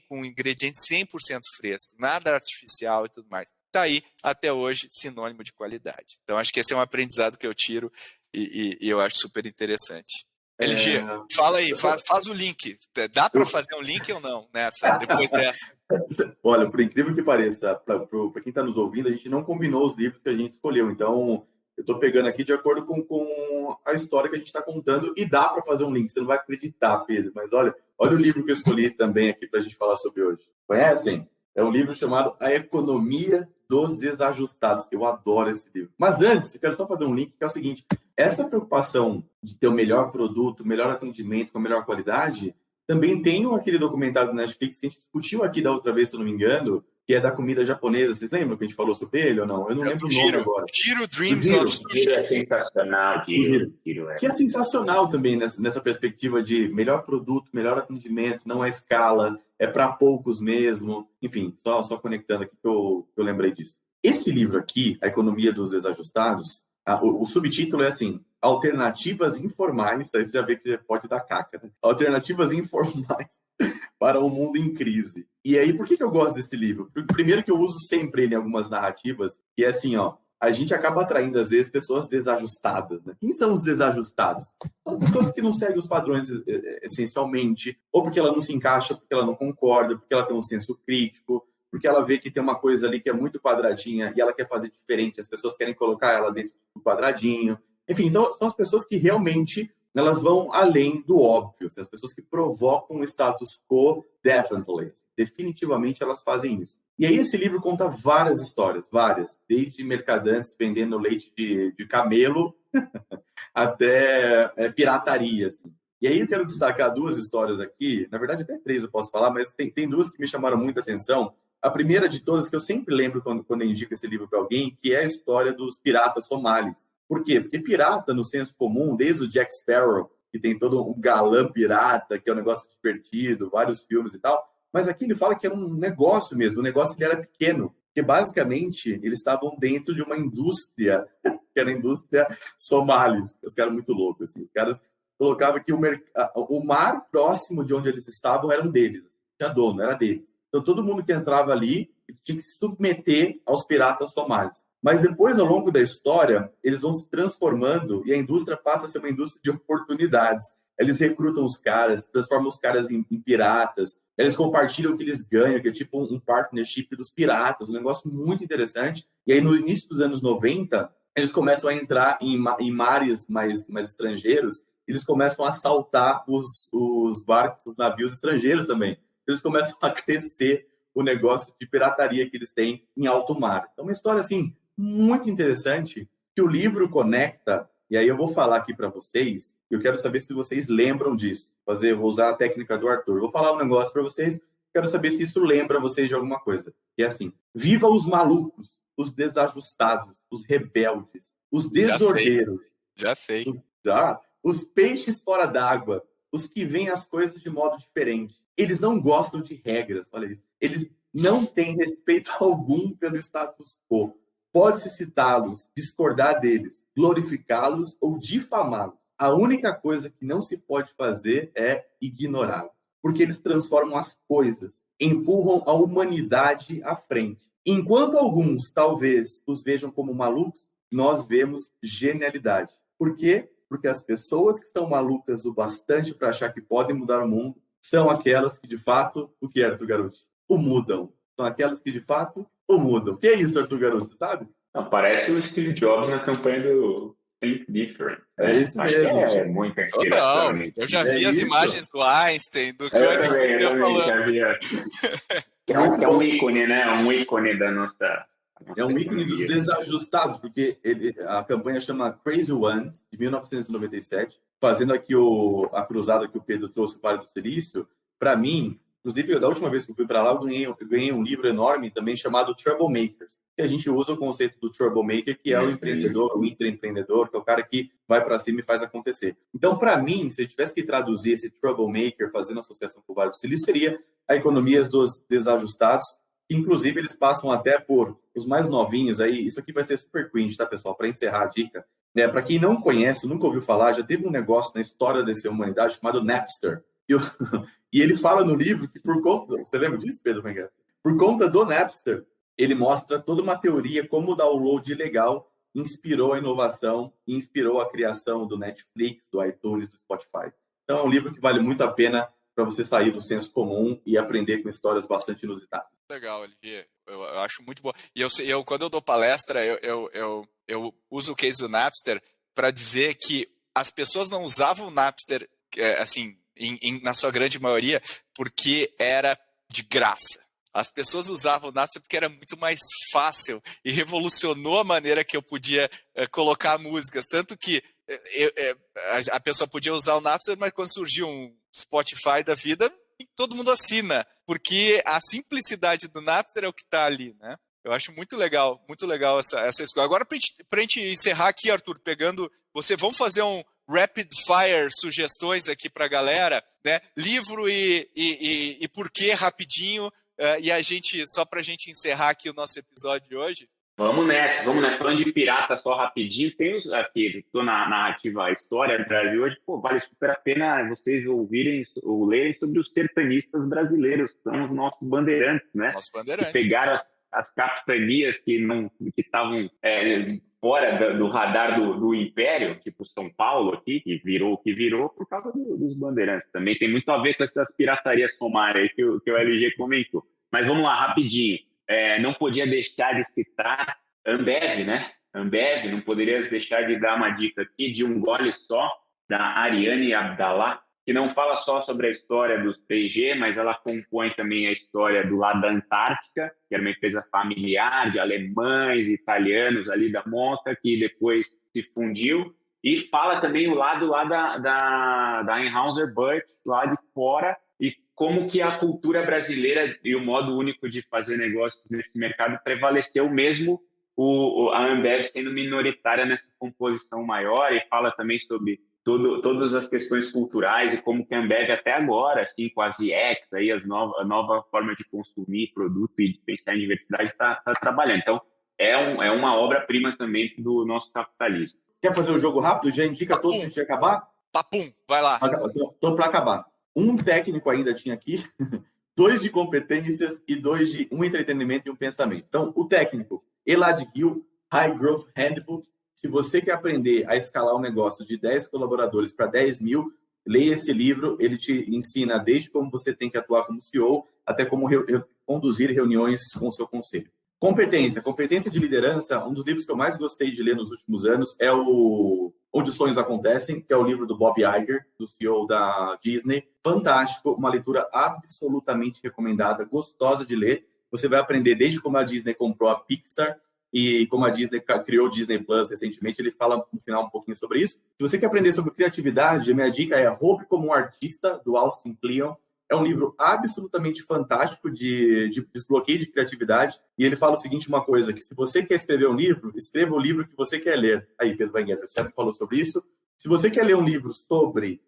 com ingredientes 100% frescos, nada artificial e tudo mais. Está aí, até hoje, sinônimo de qualidade. Então, acho que esse é um aprendizado que eu tiro e eu acho super interessante. LG, fala aí, faz o link. Dá para fazer um link ou não depois dessa? Olha, por incrível que pareça, para quem está nos ouvindo, a gente não combinou os livros que a gente escolheu. Então, estou pegando aqui de acordo com a história que a gente está contando e dá para fazer um link. Você não vai acreditar, Pedro, mas olha o livro que eu escolhi também aqui para a gente falar sobre hoje. Conhecem? É um livro chamado A Economia dos Desajustados. Eu adoro esse livro. Mas antes, eu quero só fazer um link que é o seguinte. Essa preocupação de ter o melhor produto, o melhor atendimento, com a melhor qualidade, também tem aquele documentário do Netflix que a gente discutiu aqui da outra vez, se eu não me engano, que é da comida japonesa. Vocês lembram que a gente falou sobre ele ou não? Eu não lembro o nome agora. Giro Dreams Giro. of Sushi. É sensacional, Giro. Que é sensacional também nessa perspectiva de melhor produto, melhor atendimento, não é escala, é para poucos mesmo. Enfim, só conectando aqui que eu lembrei disso. Esse livro aqui, A Economia dos Desajustados, o subtítulo é assim, Alternativas Informais, tá? Você já vê que pode dar caca, né? Alternativas Informais para um mundo em crise. E aí, por que eu gosto desse livro? Primeiro que eu uso sempre ele em algumas narrativas, que é assim, ó, a gente acaba atraindo, às vezes, pessoas desajustadas, né? Quem são os desajustados? São pessoas que não seguem os padrões essencialmente, ou porque ela não se encaixa, porque ela não concorda, porque ela tem um senso crítico, porque ela vê que tem uma coisa ali que é muito quadradinha e ela quer fazer diferente, as pessoas querem colocar ela dentro do quadradinho. Enfim, são as pessoas que realmente elas vão além do óbvio, as pessoas que provocam o status quo, definitivamente elas fazem isso. E aí esse livro conta várias histórias, várias, desde mercadantes vendendo leite de camelo até pirataria. Assim. E aí eu quero destacar duas histórias aqui, na verdade até três eu posso falar, mas tem duas que me chamaram muita atenção. A primeira de todas, que eu sempre lembro quando eu indico esse livro para alguém, que é a história dos piratas somalis. Por quê? Porque pirata, no senso comum, desde o Jack Sparrow, que tem todo um galã pirata, que é um negócio divertido, vários filmes e tal, mas aqui ele fala que era um negócio mesmo, o negócio ele era pequeno, porque basicamente eles estavam dentro de uma indústria, que era a indústria somalis. Os caras muito loucos, assim. Os caras colocavam que o mar próximo de onde eles estavam era deles, tinha dono, era deles. Então todo mundo que entrava ali tinha que se submeter aos piratas somalis. Mas depois, ao longo da história, eles vão se transformando e a indústria passa a ser uma indústria de oportunidades. Eles recrutam os caras, transformam os caras em piratas, eles compartilham o que eles ganham, que é tipo um partnership dos piratas, um negócio muito interessante. E aí, no início dos anos 90, eles começam a entrar em mares mais estrangeiros, eles começam a assaltar os barcos, os navios estrangeiros também. Eles começam a crescer o negócio de pirataria que eles têm em alto mar. Então, uma história, assim, muito interessante, que o livro conecta, e aí eu vou falar aqui para vocês, eu quero saber se vocês lembram disso. Vou usar a técnica do Arthur. Vou falar um negócio para vocês, quero saber se isso lembra vocês de alguma coisa. Que é assim, viva os malucos, os desajustados, os rebeldes, os desordeiros. Já sei. Os peixes fora d'água, os que veem as coisas de modo diferente. Eles não gostam de regras, olha isso. Eles não têm respeito algum pelo status quo. Pode-se citá-los, discordar deles, glorificá-los ou difamá-los. A única coisa que não se pode fazer é ignorá-los, porque eles transformam as coisas, empurram a humanidade à frente. Enquanto alguns talvez os vejam como malucos, nós vemos genialidade. Por quê? Porque as pessoas que são malucas o bastante para achar que podem mudar o mundo são aquelas que, de fato, o que é, Arthur Garuti? O mudam. São aquelas que, de fato, o mudam. O que é isso, Arthur Garuti, você sabe? Não, parece o Steve Jobs na campanha do Think Different. É isso Acho mesmo. que é muita inspiração. Não, eu já vi as isso. imagens do Einstein, do que Eu falando. já vi. É um ícone, né? Um ícone da nossa... É um ícone dos desajustados, porque a campanha chama Crazy Ones, de 1997, fazendo aqui a cruzada que o Pedro trouxe para o Vale do Silício. Para mim, inclusive, da última vez que eu fui para lá, eu ganhei um livro enorme também chamado Troublemakers, que a gente usa o conceito do Troublemaker, que é o empreendedor, o intraempreendedor, que é o cara que vai para cima e faz acontecer. Então, para mim, se eu tivesse que traduzir esse Troublemaker, fazendo associação com o Vale do Silício, seria a economia dos desajustados, que inclusive eles passam até por os mais novinhos aí. Isso aqui vai ser super cringe, tá, pessoal? Para encerrar a dica, para quem não conhece, nunca ouviu falar, já teve um negócio na história dessa humanidade chamado Napster. E ele fala no livro que por conta... Você lembra disso, Pedro Menguer? Por conta do Napster, ele mostra toda uma teoria como o download ilegal inspirou a inovação, inspirou a criação do Netflix, do iTunes, do Spotify. Então é um livro que vale muito a pena para você sair do senso comum e aprender com histórias bastante inusitadas. legal, LG. Eu acho muito bom. E eu quando eu dou palestra, eu uso o case do Napster para dizer que as pessoas não usavam o Napster, assim, na sua grande maioria, porque era de graça. As pessoas usavam o Napster porque era muito mais fácil e revolucionou a maneira que eu podia colocar músicas. Tanto que a pessoa podia usar o Napster, mas quando surgiu um Spotify da vida, todo mundo assina, porque a simplicidade do Napster é o que está ali, né? Eu acho muito legal essa escolha. Agora, para a gente encerrar aqui, Arthur, vamos fazer um rapid fire sugestões aqui para a galera, né? Livro e porquê rapidinho, e só para a gente encerrar aqui o nosso episódio de hoje. Vamos nessa. Falando de pirata só rapidinho, tem os aqui, estou na narrativa História do Brasil hoje, vale super a pena vocês ouvirem ou lerem sobre os sertanistas brasileiros, que são os nossos bandeirantes, né? Nossos bandeirantes. Que pegaram as capitanias que estavam fora do radar do Império, tipo São Paulo aqui, que virou por causa dos bandeirantes. Também tem muito a ver com essas piratarias somárias que o LG comentou. Mas vamos lá, rapidinho. Não podia deixar de citar Ambev, né? Ambev, não poderia deixar de dar uma dica aqui de Um Gole Só, da Ariane Abdallah, que não fala só sobre a história dos P&G, mas ela compõe também a história do lado da Antártica, que era uma empresa familiar de alemães e italianos ali da Monta, que depois se fundiu, e fala também o lado lá da Anheuser-Busch, lá de fora, e como que a cultura brasileira e o modo único de fazer negócios nesse mercado prevaleceu mesmo a Ambev sendo minoritária nessa composição maior, e fala também sobre todas as questões culturais e como que a Ambev até agora, assim, com as IEX, aí, a nova forma de consumir produto e de pensar em diversidade, está trabalhando. Então, é uma obra-prima também do nosso capitalismo. Quer fazer o jogo rápido? Já indica todos antes de acabar? Papum, vai lá. Estou para acabar. Um técnico ainda tinha aqui, 2 de competências e 2 de um entretenimento e um pensamento. Então, o técnico, Elad Gil, High Growth Handbook. Se você quer aprender a escalar um negócio de 10 colaboradores para 10 mil, leia esse livro. Ele te ensina desde como você tem que atuar como CEO até como conduzir reuniões com o seu conselho. Competência de liderança. Um dos livros que eu mais gostei de ler nos últimos anos é o Onde os Sonhos Acontecem, que é o livro do Bob Iger, do CEO da Disney. Fantástico, uma leitura absolutamente recomendada, gostosa de ler. Você vai aprender desde como a Disney comprou a Pixar e como a Disney criou o Disney Plus recentemente. Ele fala no final um pouquinho sobre isso. Se você quer aprender sobre criatividade, a minha dica é Roube como um Artista, do Austin Kleon. É um livro absolutamente fantástico de desbloqueio de criatividade. E ele fala o seguinte, uma coisa, que se você quer escrever um livro, escreva o livro que você quer ler. Aí, Pedro Weingart, você já falou sobre isso. Se você quer ler um livro sobre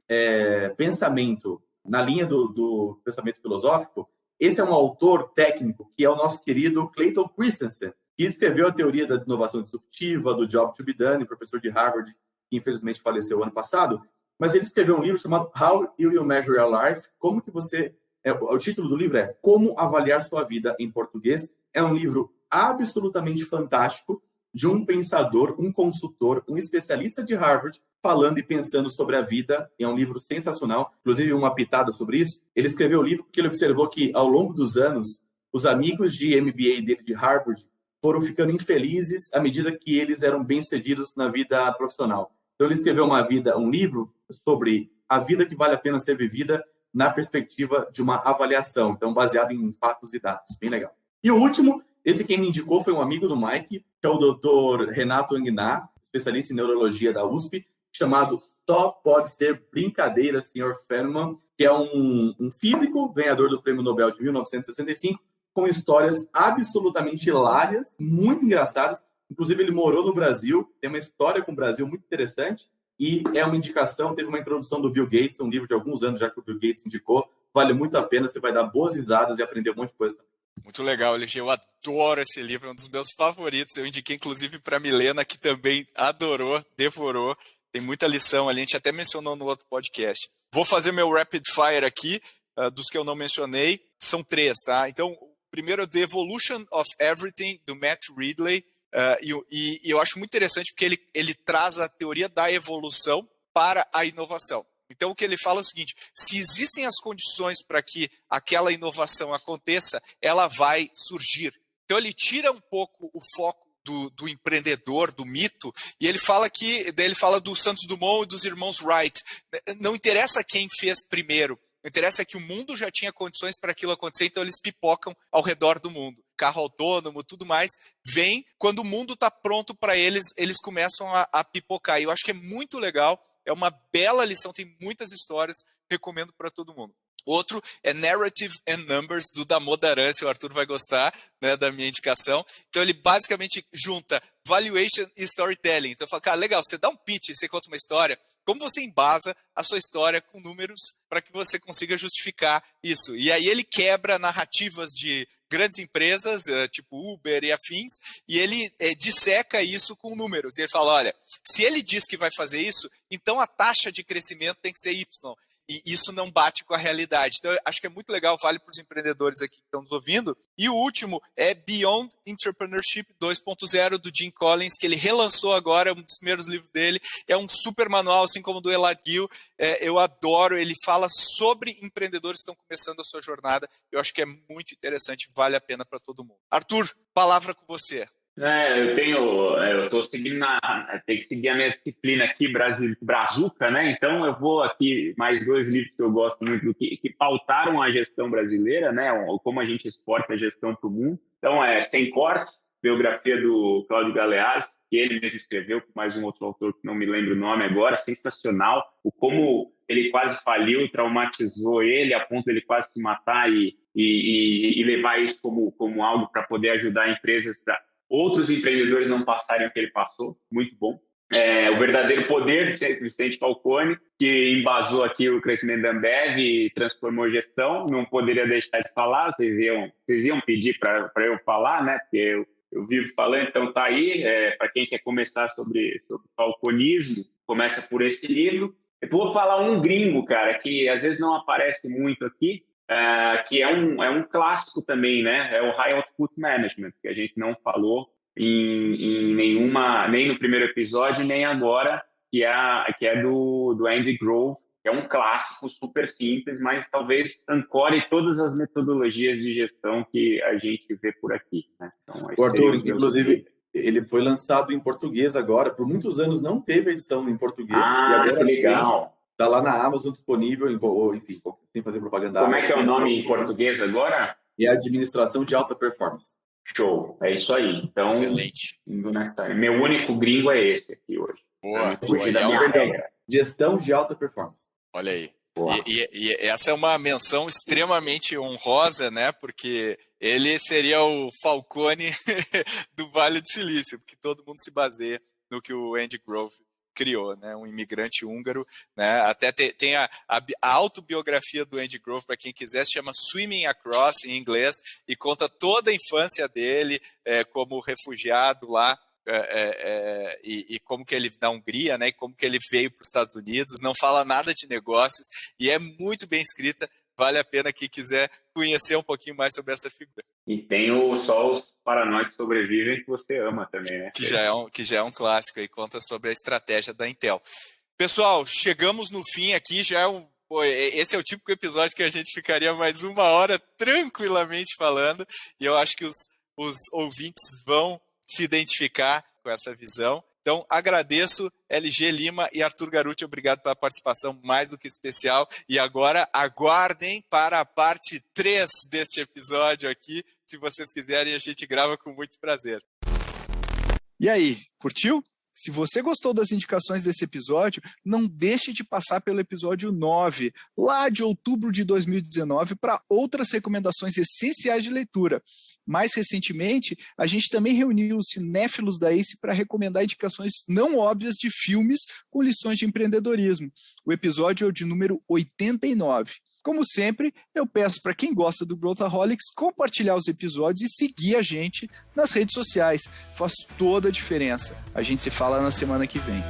pensamento, na linha do pensamento filosófico, esse é um autor técnico, que é o nosso querido Clayton Christensen, que escreveu a teoria da inovação disruptiva, do Job to be Done, professor de Harvard, que infelizmente faleceu ano passado. Mas ele escreveu um livro chamado How You Will Measure Your Life. Como que você... o título do livro é Como Avaliar Sua Vida em português. É um livro absolutamente fantástico de um pensador, um consultor, um especialista de Harvard falando e pensando sobre a vida. É um livro sensacional. Inclusive, uma pitada sobre isso. Ele escreveu o livro porque ele observou que, ao longo dos anos, os amigos de MBA dele de Harvard foram ficando infelizes à medida que eles eram bem-sucedidos na vida profissional. Então, ele escreveu um livro sobre a vida que vale a pena ser vivida na perspectiva de uma avaliação, então baseado em fatos e dados. Bem legal. E o último, esse quem me indicou foi um amigo do Mike, que é o Dr. Renato Angná, especialista em neurologia da USP, chamado Só Pode Ser Brincadeira, Sr. Feynman, que é um físico ganhador do Prêmio Nobel de 1965, com histórias absolutamente hilárias, muito engraçadas. Inclusive, ele morou no Brasil, tem uma história com o Brasil muito interessante, e é uma indicação, teve uma introdução do Bill Gates, um livro de alguns anos já que o Bill Gates indicou, vale muito a pena, você vai dar boas risadas e aprender um monte de coisa. Muito legal, LG, eu adoro esse livro, é um dos meus favoritos, eu indiquei inclusive para a Milena, que também adorou, devorou, tem muita lição ali, a gente até mencionou no outro podcast. Vou fazer meu rapid fire aqui, dos que eu não mencionei, são 3, tá? Então, o primeiro é The Evolution of Everything, do Matt Ridley. E eu acho muito interessante porque ele traz a teoria da evolução para a inovação. Então, o que ele fala é o seguinte: se existem as condições para que aquela inovação aconteça, ela vai surgir. Então, ele tira um pouco o foco do empreendedor, do mito, e ele fala do Santos Dumont e dos irmãos Wright. Não interessa quem fez primeiro, o interessa é que o mundo já tinha condições para aquilo acontecer, então eles pipocam ao redor do mundo. Carro autônomo, tudo mais, vem quando o mundo está pronto para eles, eles começam a pipocar. E eu acho que é muito legal, é uma bela lição, tem muitas histórias, recomendo para todo mundo. Outro é Narrative and Numbers, do Damodaran, o Arthur vai gostar, né, da minha indicação. Então ele basicamente junta valuation e storytelling. Então fala, cara, legal, você dá um pitch, você conta uma história, como você embasa a sua história com números para que você consiga justificar isso? E aí ele quebra narrativas de grandes empresas, tipo Uber e afins, e ele disseca isso com números. E ele fala, olha, se ele diz que vai fazer isso, então a taxa de crescimento tem que ser Y. E isso não bate com a realidade. Então, eu acho que é muito legal, vale para os empreendedores aqui que estão nos ouvindo. E o último é Beyond Entrepreneurship 2.0, do Jim Collins, que ele relançou agora, um dos primeiros livros dele. É um super manual, assim como o do Elad Gil. Eu adoro, ele fala sobre empreendedores que estão começando a sua jornada. Eu acho que é muito interessante, vale a pena para todo mundo. Arthur, palavra com você. Eu estou seguindo tem que seguir a minha disciplina aqui, Brazuca, né? Então eu vou aqui, mais 2 livros que eu gosto muito, que pautaram a gestão brasileira, né? Como a gente exporta a gestão para o mundo. Então, Sem Cortes, biografia do Cláudio Galeazzi, que ele mesmo escreveu, com mais um outro autor que não me lembro o nome agora, sensacional. Como ele quase faliu, traumatizou ele, a ponto de ele quase se matar e levar isso como algo para poder ajudar empresas para outros empreendedores não passarem o que ele passou, muito bom. O Verdadeiro Poder, de Vicente Falcone, que embasou aqui o crescimento da Ambev e transformou gestão. Não poderia deixar de falar, vocês iam pedir para eu falar, né? Porque eu vivo falando, então tá aí. Para quem quer começar sobre falconismo, começa por esse livro. Eu vou falar um gringo, cara, que às vezes não aparece muito aqui, que é um clássico também, né? É o High Output Management, que a gente não falou nem no primeiro episódio, nem agora, que é do Andy Grove, que é um clássico super simples, mas talvez ancore todas as metodologias de gestão que a gente vê por aqui, né? Então, o Arthur, inclusive, ele foi lançado em português agora, por muitos anos não teve edição em português. E agora que legal! Está lá na Amazon disponível, enfim, sem fazer propaganda. Como é que é o nome em português agora? É Administração de Alta Performance. Show, é isso aí. Então, excelente. Meu único gringo é esse aqui hoje. Boa. Gestão de Alta Performance. Olha aí. E essa é uma menção extremamente honrosa, né? Porque ele seria o Falcone do Vale do Silício, porque todo mundo se baseia no que o Andy Grove criou, né? Um imigrante húngaro, né? Até tem a autobiografia do Andy Grove, para quem quiser, se chama Swimming Across, em inglês, e conta toda a infância dele como refugiado lá, e como que ele, na Hungria, né? E como que ele veio para os Estados Unidos, não fala nada de negócios, e é muito bem escrita, vale a pena quem quiser conhecer um pouquinho mais sobre essa figura. E tem Só os Paranoicos Sobrevivem, que você ama também, né? Que já é um clássico e conta sobre a estratégia da Intel. Pessoal, chegamos no fim aqui, esse é o típico episódio que a gente ficaria mais 1 hora tranquilamente falando, e eu acho que os ouvintes vão se identificar com essa visão. Então, agradeço LG Lima e Arthur Garuti, obrigado pela participação mais do que especial. E agora, aguardem para a parte 3 deste episódio aqui. Se vocês quiserem, a gente grava com muito prazer. E aí, curtiu? Se você gostou das indicações desse episódio, não deixe de passar pelo episódio 9, lá de outubro de 2019, para outras recomendações essenciais de leitura. Mais recentemente, a gente também reuniu os cinéfilos da ACE para recomendar indicações não óbvias de filmes com lições de empreendedorismo. O episódio é o de número 89. Como sempre, eu peço para quem gosta do Growthaholics compartilhar os episódios e seguir a gente nas redes sociais. Faz toda a diferença. A gente se fala na semana que vem.